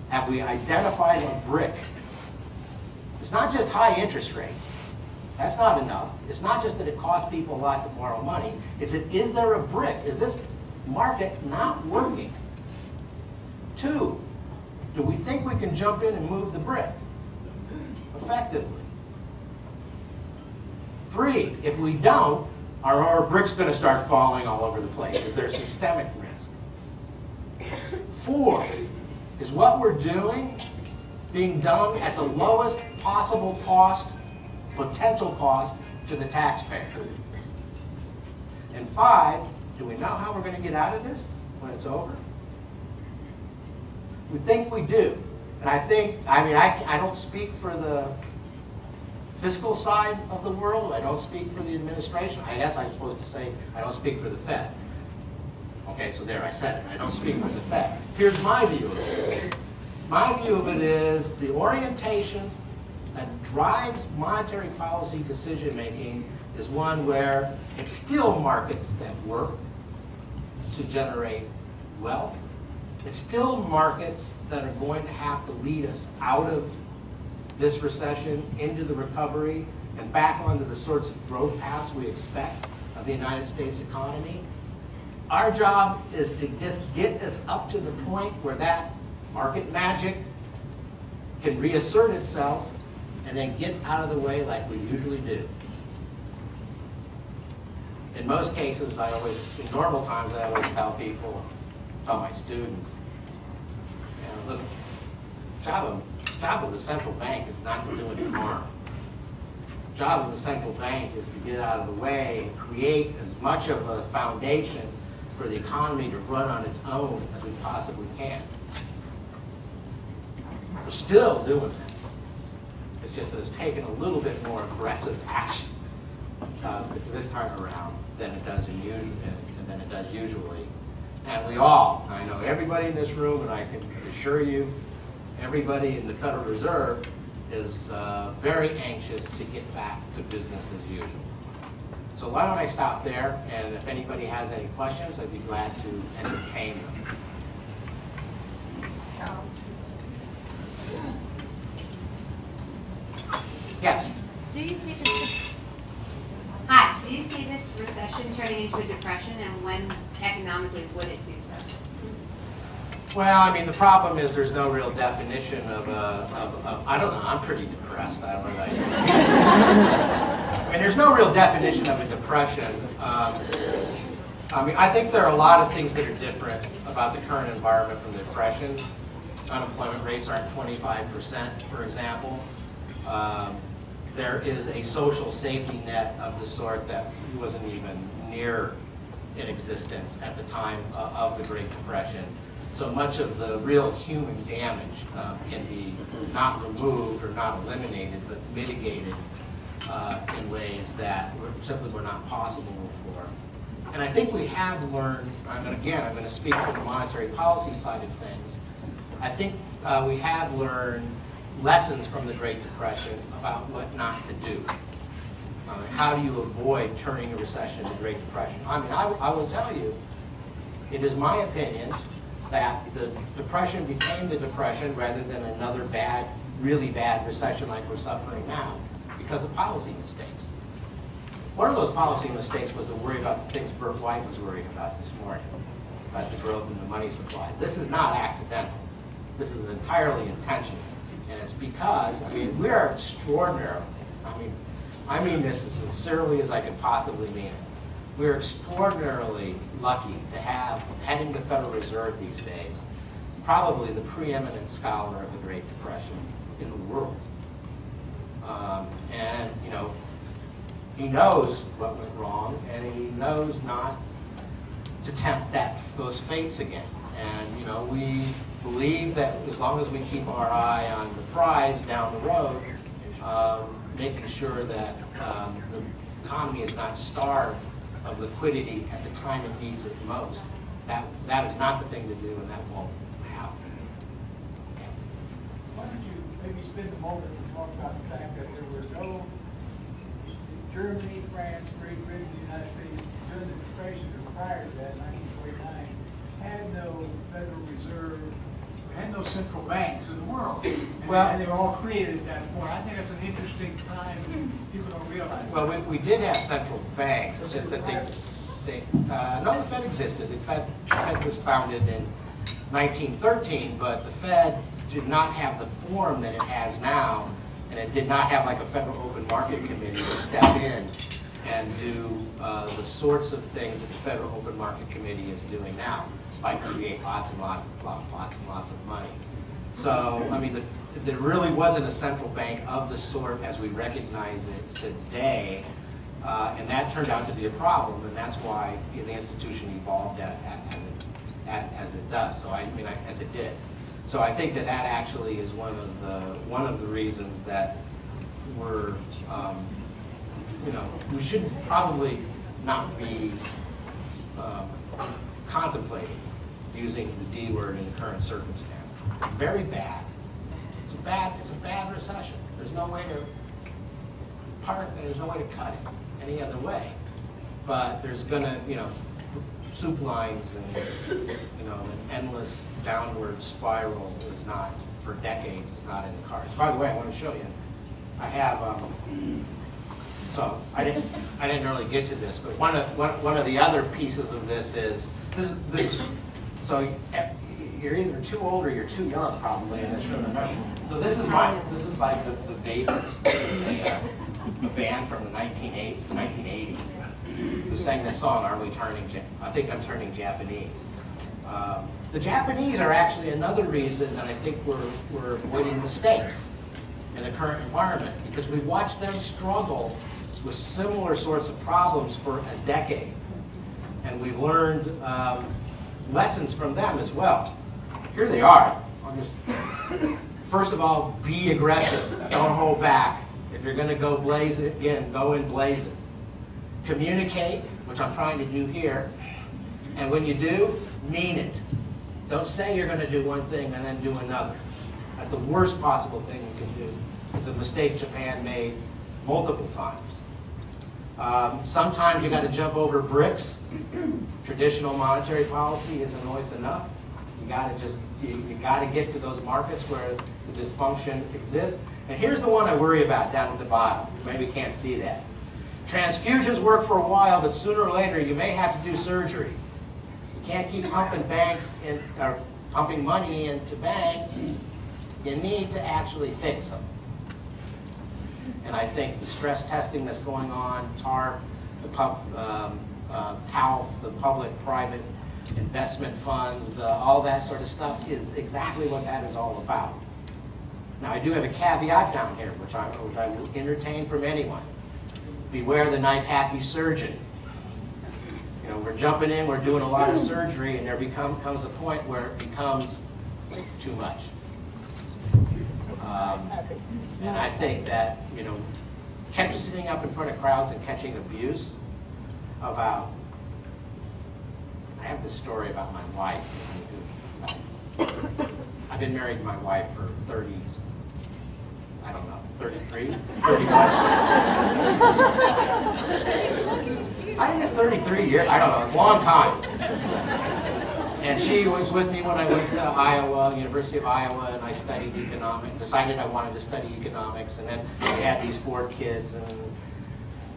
Have we identified a brick? It's not just high interest rates. That's not enough. It's not just that it costs people a lot to borrow money. Is there a brick? Is this market not working? 2, do we think we can jump in and move the brick effectively? 3, if we don't, are our bricks going to start falling all over the place? Is there systemic risk? 4, is what we're doing being done at the lowest possible cost, potential cost to the taxpayer? And 5, do we know how we're going to get out of this when it's over? We think we do. And I don't speak for the fiscal side of the world. I don't speak for the administration. I guess I'm supposed to say I don't speak for the Fed. Okay, so there, I said it. I don't speak for the Fed. Here's my view of it. My view of it is the orientation that drives monetary policy decision-making is one where it's still markets that work to generate wealth. It's still markets that are going to have to lead us out of this recession into the recovery and back onto the sorts of growth paths we expect of the United States economy. Our job is to just get us up to the point where that market magic can reassert itself and then get out of the way like we usually do. In most cases, in normal times, I always tell people, tell my students, look, job of the central bank is not to do any harm. Job of the central bank is to get out of the way and create as much of a foundation for the economy to run on its own as we possibly can. We're still doing that. It's just that it's taken a little bit more aggressive action this time around than it does usually. And we all, I know everybody in this room, and I can assure you, everybody in the Federal Reserve is very anxious to get back to business as usual. So why don't I stop there, and if anybody has any questions, I'd be glad to entertain them. Yes? Do you see this? Hi. Do you see this recession turning into a depression, and when economically would it do so? Well, I mean, the problem is there's no real definition of I don't know, I'm pretty depressed. I don't know about you. I mean, there's no real definition of a depression. I mean, I think there are a lot of things that are different about the current environment from the Depression. Unemployment rates aren't 25%, for example. There is a social safety net of the sort that wasn't even near in existence at the time of the Great Depression. So much of the real human damage can be not removed or not eliminated, but mitigated in ways that simply were not possible before. And I think we have learned, I'm going to speak from the monetary policy side of things. I think we have learned lessons from the Great Depression about what not to do. How do you avoid turning a recession into Great Depression? I mean, I will tell you, it is my opinion that the Depression became the Depression rather than another bad, really bad recession like we're suffering now because of policy mistakes. One of those policy mistakes was to worry about the things Burt White was worrying about this morning, about the growth in the money supply. This is not accidental. This is entirely intentional. And it's because, I mean, we are extraordinary. I mean this as sincerely as I can possibly mean it. We're extraordinarily lucky to have, heading the Federal Reserve these days, probably the preeminent scholar of the Great Depression in the world. And, you know, he knows what went wrong, and he knows not to tempt those fates again. And, you know, we believe that as long as we keep our eye on the prize down the road, making sure that the economy is not starved of liquidity at the time it needs it the most, that is not the thing to do, and that won't happen. Okay. Why don't you maybe spend a moment to talk about the fact that there were no Germany, France, Great Britain, the United States, during the Depression or prior to that, 1949, had no Federal Reserve, had no central banks in the world. And they were all created at that point. I think that's an interesting time. People don't realize that. Well, we did have central banks. It's just that no, the Fed existed. The Fed was founded in 1913, but the Fed did not have the form that it has now, and it did not have like a Federal Open Market Committee to step in and do the sorts of things that the Federal Open Market Committee is doing now, by create lots and lots of money. So, I mean, there really wasn't a central bank of the sort as we recognize it today, and that turned out to be a problem, and that's why the institution evolved as it does. So, as it did. So, I think that actually is one of the reasons that we're, you know, we should probably not be contemplating using the D word in the current circumstances. It's very bad. It's a bad recession. There's no way to cut it any other way. But there's gonna, you know, soup lines and, you know, an endless downward spiral is not, for decades, is not in the cards. By the way, I want to show you. I have, so I didn't really get to this, but one of the other pieces of this is so you're either too old or you're too young, probably, in this room. So this is like the Vapors. This is a band from the 1980 who sang this song, I Think I'm Turning Japanese. The Japanese are actually another reason that I think we're avoiding mistakes in the current environment, because we watched them struggle with similar sorts of problems for a decade. And we've learned lessons from them as well. Here they are. First of all, be aggressive. Don't hold back. If you're going to go blaze it in, go and blaze it. Communicate, which I'm trying to do here. And when you do, mean it. Don't say you're going to do one thing and then do another. That's the worst possible thing you can do. It's a mistake Japan made multiple times. Sometimes you got to jump over bricks. Traditional monetary policy isn't always enough. You got to get to those markets where the dysfunction exists. And here's the one I worry about down at the bottom. Maybe you can't see that. Transfusions work for a while, but sooner or later you may have to do surgery. You can't keep pumping pumping money into banks. You need to actually fix them. And I think the stress testing that's going on, TARP, the TALF, the public-private investment funds, all that sort of stuff is exactly what that is all about. Now, I do have a caveat down here, which I will entertain from anyone. Beware the knife-happy surgeon. You know, we're jumping in, we're doing a lot of surgery, and there comes a point where it becomes too much. And I think that, you know, sitting up in front of crowds and catching abuse about, I have this story about my wife. I've been married to my wife for 30, I don't know, 33, 31. I think it's 33 years, I don't know, it's a long time. And she was with me when I went to Iowa, University of Iowa, and I studied economics, decided I wanted to study economics, and then I had these 4 kids, and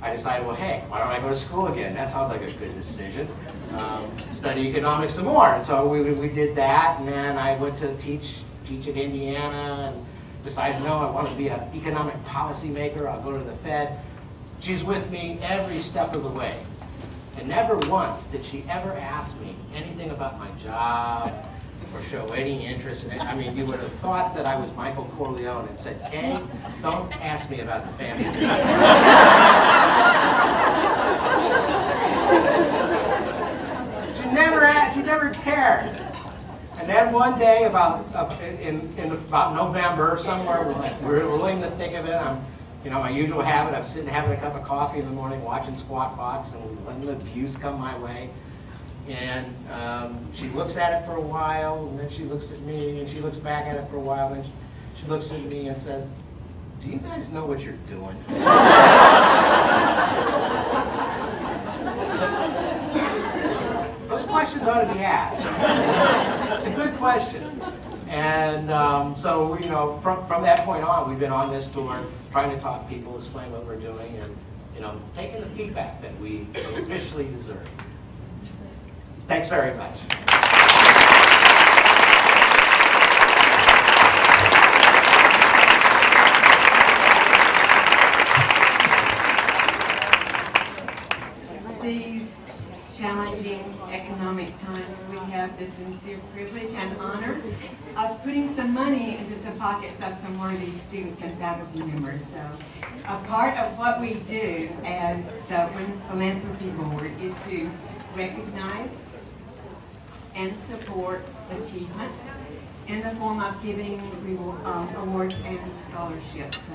I decided, well, hey, why don't I go to school again? That sounds like a good decision. Study economics some more. And so we did that, and then I went to teach at Indiana, and decided, no, I want to be an economic policy maker. I'll go to the Fed. She's with me every step of the way. And never once did she ever ask me anything about my job or show any interest in it. I mean, you would have thought that I was Michael Corleone and said, hey, don't ask me about the family. She never cared. And then one day, in about November, somewhere, we're in the thick of it. My usual habit, I'm sitting having a cup of coffee in the morning, watching Squawk Box, and letting the abuse come my way. And she looks at it for a while, and then she looks at me, and she looks back at it for a while, and she looks at me and says, do you guys know what you're doing? Those questions ought to be asked. It's a good question. And so, from that point on, we've been on this tour, trying to talk to people, explain what we're doing, and, taking the feedback that we officially deserve. Thanks very much. These challenging economic times, we have the sincere privilege and honor of putting some money into some pockets of some worthy students and faculty members. So a part of what we do as the Women's Philanthropy Board is to recognize and support achievement in the form of giving awards and scholarships.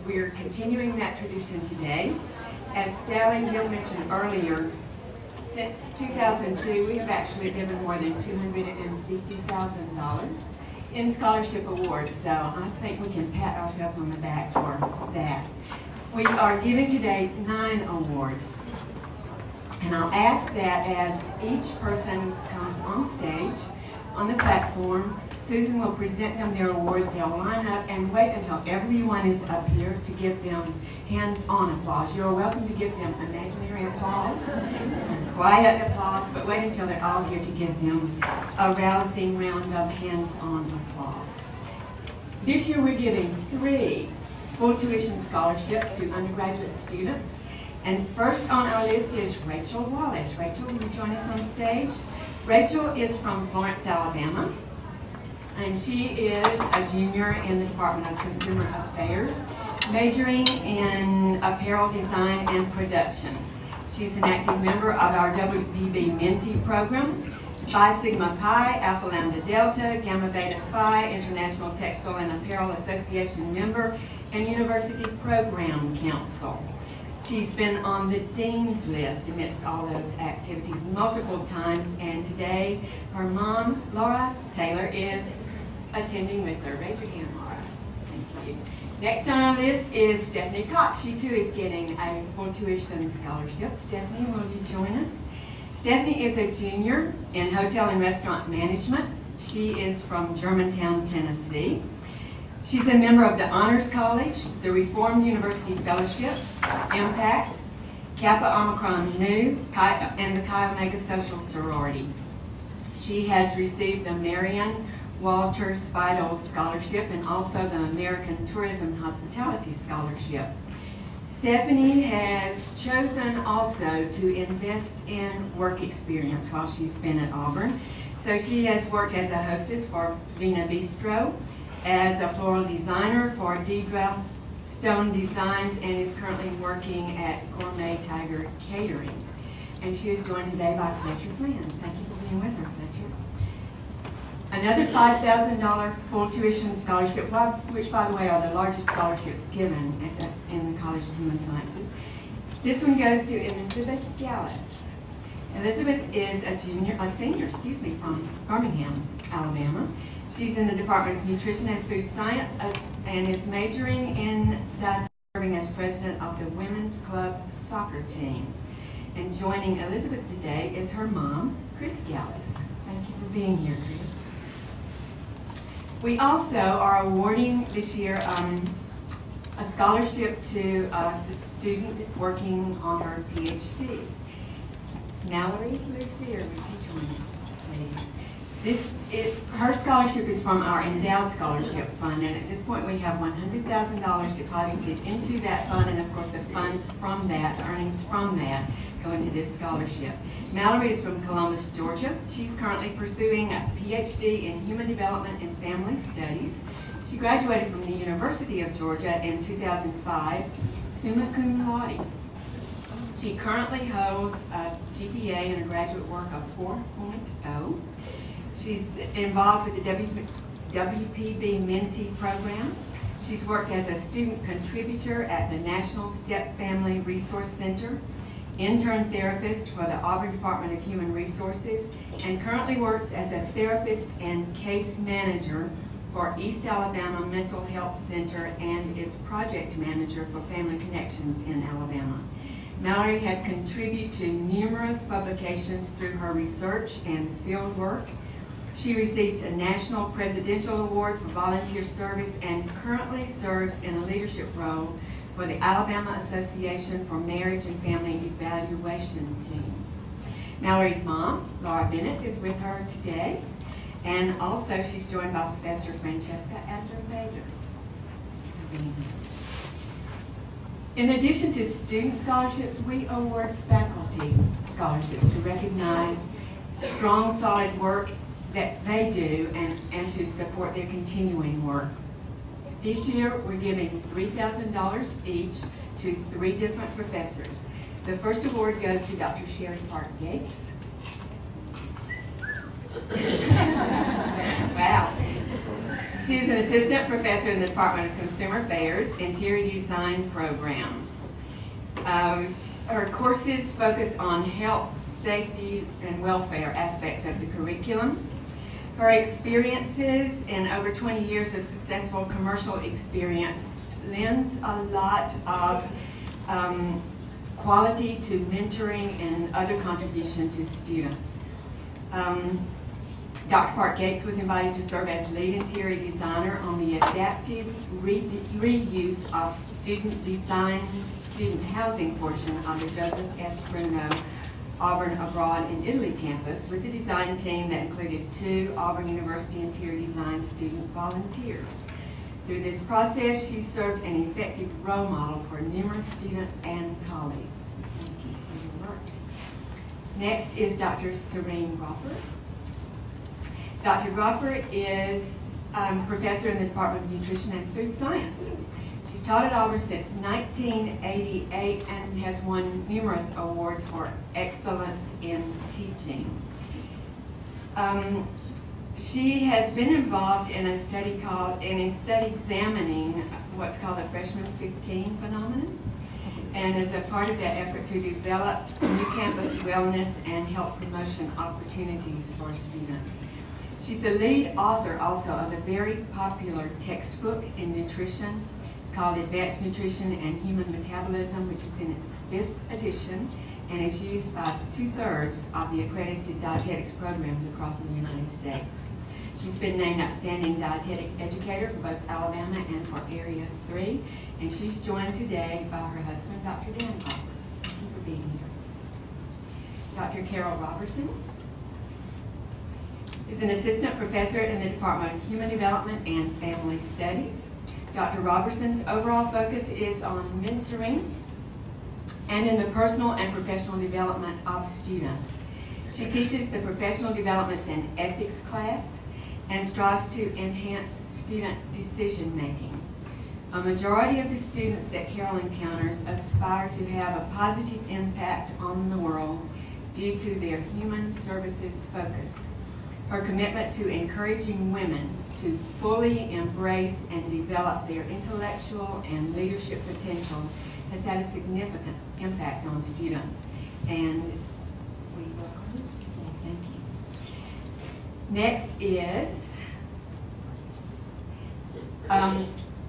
We're continuing that tradition today. As Sally Hill mentioned earlier, since 2002, we have actually given more than $250,000 in scholarship awards, so I think we can pat ourselves on the back for that. We are giving today 9 awards, and I'll ask that as each person comes on stage, on the platform, Susan will present them their award. They'll line up and wait until everyone is up here to give them hands-on applause. You're welcome to give them imaginary applause and quiet applause, but wait until they're all here to give them a rousing round of hands-on applause. This year we're giving 3 full tuition scholarships to undergraduate students. And first on our list is Rachel Wallace. Rachel, will you join us on stage? Rachel is from Florence, Alabama, and she is a junior in the Department of Consumer Affairs, majoring in apparel design and production. She's an active member of our WBB Mentee program, Phi Sigma Pi, Alpha Lambda Delta, Gamma Beta Phi, International Textile and Apparel Association member, and University Program Council. She's been on the Dean's list amidst all those activities multiple times, and today her mom, Laura Taylor, is attending with her. Raise your hand, Laura. Thank you. Next on our list is Stephanie Cox. She too is getting a full tuition scholarship. Stephanie, will you join us? Stephanie is a junior in hotel and restaurant management. She is from Germantown, Tennessee. She's a member of the Honors College, the Reformed University Fellowship, Impact, Kappa Omicron Nu, and the Chi Omega Social Sorority. She has received the Marion Walter Spidel Scholarship and also the American Tourism Hospitality Scholarship. Stephanie has chosen also to invest in work experience while she's been at Auburn. So she has worked as a hostess for Vina Bistro, as a floral designer for Deidre Stone Designs, and is currently working at Gourmet Tiger Catering. And she is joined today by Fletcher Flynn. Thank you for being with her, Fletcher. Another $5,000 full tuition scholarship, which by the way are the largest scholarships given in the College of Human Sciences. This one goes to Elizabeth Gallus. Elizabeth is a senior from Birmingham, Alabama. She's in the Department of Nutrition and Food Science and is majoring in that, serving as president of the Women's Club soccer team. And joining Elizabeth today is her mom, Chris Gallus. Thank you for being here, Chris. We also are awarding this year a scholarship to the student working on her PhD. Mallory Lucier, would you join us, please? Her scholarship is from our Endowed Scholarship Fund, and at this point we have $100,000 deposited into that fund, and of course the funds from that, the earnings from that, go into this scholarship. Mallory is from Columbus, Georgia. She's currently pursuing a PhD in Human Development and Family Studies. She graduated from the University of Georgia in 2005, summa cum laude. She currently holds a GPA in her graduate work of 4.0. She's involved with the WPB Mentee program. She's worked as a student contributor at the National Step Family Resource Center, intern therapist for the Auburn Department of Human Resources, and currently works as a therapist and case manager for East Alabama Mental Health Center and is project manager for Family Connections in Alabama. Mallory has contributed to numerous publications through her research and field work. She received a National Presidential Award for volunteer service and currently serves in a leadership role for the Alabama Association for Marriage and Family Evaluation Team. Mallory's mom, Laura Bennett, is with her today, and also she's joined by Professor Francesca Adler-Bader. In addition to student scholarships, we award faculty scholarships to recognize strong, solid work that they do and to support their continuing work. This year, we're giving $3,000 each to 3 different professors. The first award goes to Dr. Sherry Park Gates. Wow. She is an assistant professor in the Department of Consumer Affairs Interior Design program. Her courses focus on health, safety, and welfare aspects of the curriculum. Her experiences and over 20 years of successful commercial experience lends a lot of quality to mentoring and other contribution to students. Dr. Park Gates was invited to serve as lead interior designer on the adaptive reuse of student housing portion of the Joseph S. Bruno Auburn Abroad in Italy campus with a design team that included 2 Auburn University interior design student volunteers. Through this process, she served an effective role model for numerous students and colleagues. Thank you for your work. Next is Dr. Serene Roper. Dr. Roper is professor in the Department of Nutrition and Food Science. She's taught at Auburn since 1988 and has won numerous awards for excellence in teaching. She has been involved in a study examining what's called the freshman 15 phenomenon, and as a part of that effort to develop new campus wellness and health promotion opportunities for students. She's the lead author also of a very popular textbook in nutrition. It's called Advanced Nutrition and Human Metabolism, which is in its 5th edition, and is used by 2/3 of the accredited dietetics programs across the United States. She's been named Outstanding Dietetic Educator for both Alabama and for Area 3, and she's joined today by her husband, Dr. Dan Roper. Thank you for being here. Dr. Carol Robertson is an assistant professor in the Department of Human Development and Family Studies. Dr. Robertson's overall focus is on mentoring and in the personal and professional development of students. She teaches the professional developments and ethics class and strives to enhance student decision-making. A majority of the students that Carol encounters aspire to have a positive impact on the world due to their human services focus. Her commitment to encouraging women to fully embrace and develop their intellectual and leadership potential has had a significant impact on students, and we welcome you. Thank you. Next is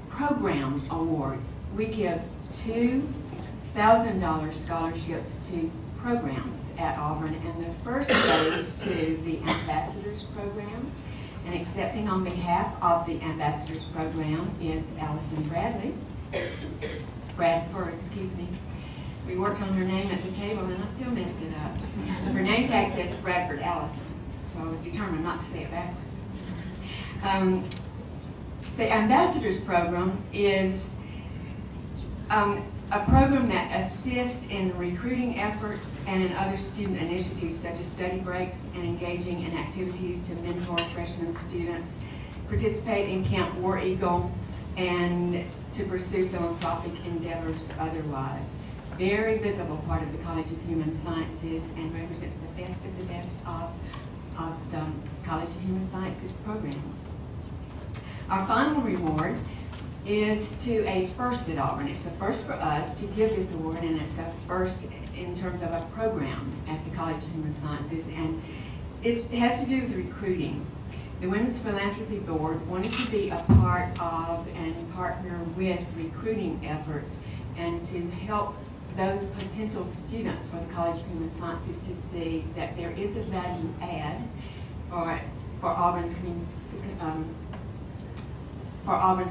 program awards. We give $2,000 scholarships to programs at Auburn, and the first goes to the Ambassadors Program, and accepting on behalf of the Ambassadors Program is Allison Bradford, excuse me. We worked on her name at the table and I still messed it up. Her name tag says Bradford Allison, so I was determined not to say it backwards. The Ambassadors Program is a program that assists in recruiting efforts and in other student initiatives such as study breaks and engaging in activities to mentor freshman students, participate in Camp War Eagle, and to pursue philanthropic endeavors otherwise. Very visible part of the College of Human Sciences and represents the best of the best of the College of Human Sciences program. Our final reward is to a first at Auburn. It's a first for us to give this award, and it's a first in terms of a program at the College of Human Sciences, and it has to do with recruiting. The Women's Philanthropy Board wanted to be a part of and partner with recruiting efforts and to help those potential students for the College of Human Sciences to see that there is a value add for Auburn's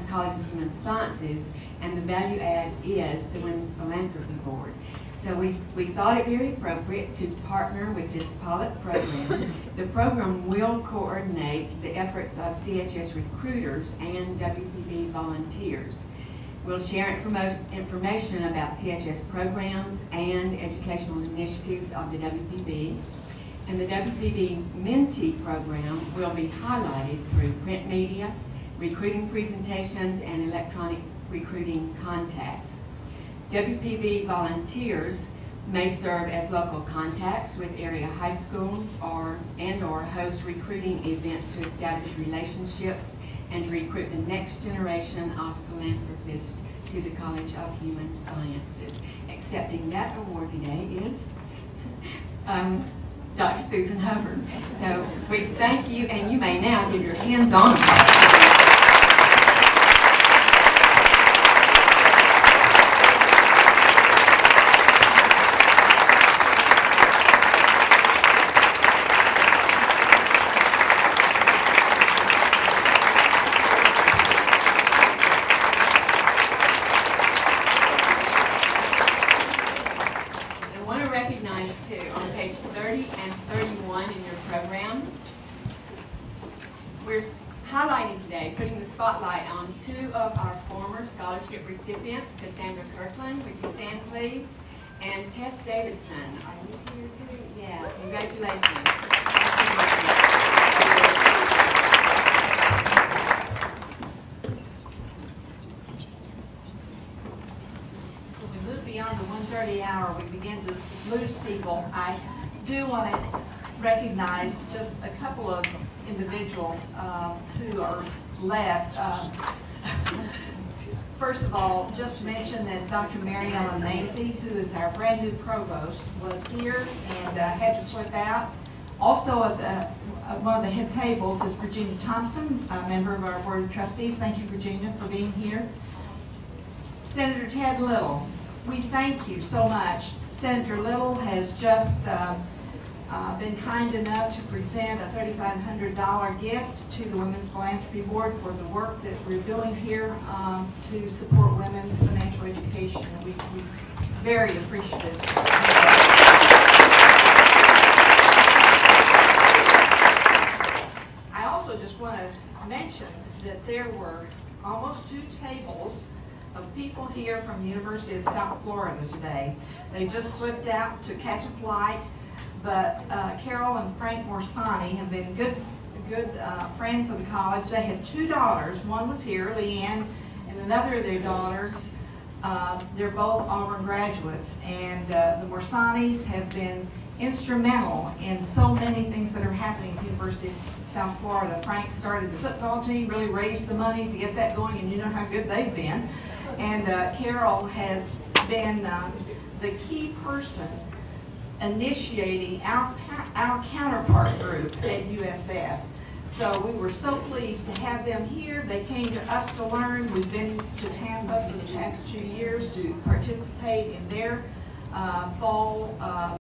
College of Human Sciences, and the value add is the Women's Philanthropy Board. So we thought it very appropriate to partner with this pilot program. The program will coordinate the efforts of CHS recruiters and WPB volunteers. We'll share information about CHS programs and educational initiatives of the WPB. And the WPB Mentee program will be highlighted through print media, recruiting presentations, and electronic recruiting contacts. WPB volunteers may serve as local contacts with area high schools or host recruiting events to establish relationships and to recruit the next generation of philanthropists to the College of Human Sciences. Accepting that award today is Dr. Susan Hubbard. So we thank you, and you may now give your hands on. two of our former scholarship recipients, Cassandra Kirkland, would you stand please? And Tess Davidson, are you here too? Yeah, congratulations. As we move beyond the 1:30 hour, we begin to lose people. I do want to recognize just a couple of individuals who are left. First of all, just to mention that Dr. Mary Ellen Mazie, who is our brand new provost, was here and had to slip out. Also at one of the head tables is Virginia Thompson, a member of our Board of Trustees. Thank you, Virginia, for being here. Senator Ted Little, we thank you so much. Senator Little has just been kind enough to present a $3,500 gift to the Women's Philanthropy Board for the work that we're doing here to support women's financial education. We're very appreciative. I also just want to mention that there were almost 2 tables of people here from the University of South Florida today. They just slipped out to catch a flight. But Carol and Frank Morsani have been good friends of the college. They had 2 daughters. One was here, Leanne, and another of their daughters. They're both Auburn graduates, and the Morsanis have been instrumental in so many things that are happening at the University of South Florida. Frank started the football team, really raised the money to get that going, and you know how good they've been. And Carol has been the key person initiating our counterpart group at USF. So we were so pleased to have them here. They came to us to learn. We've been to Tampa for the past 2 years to participate in their fall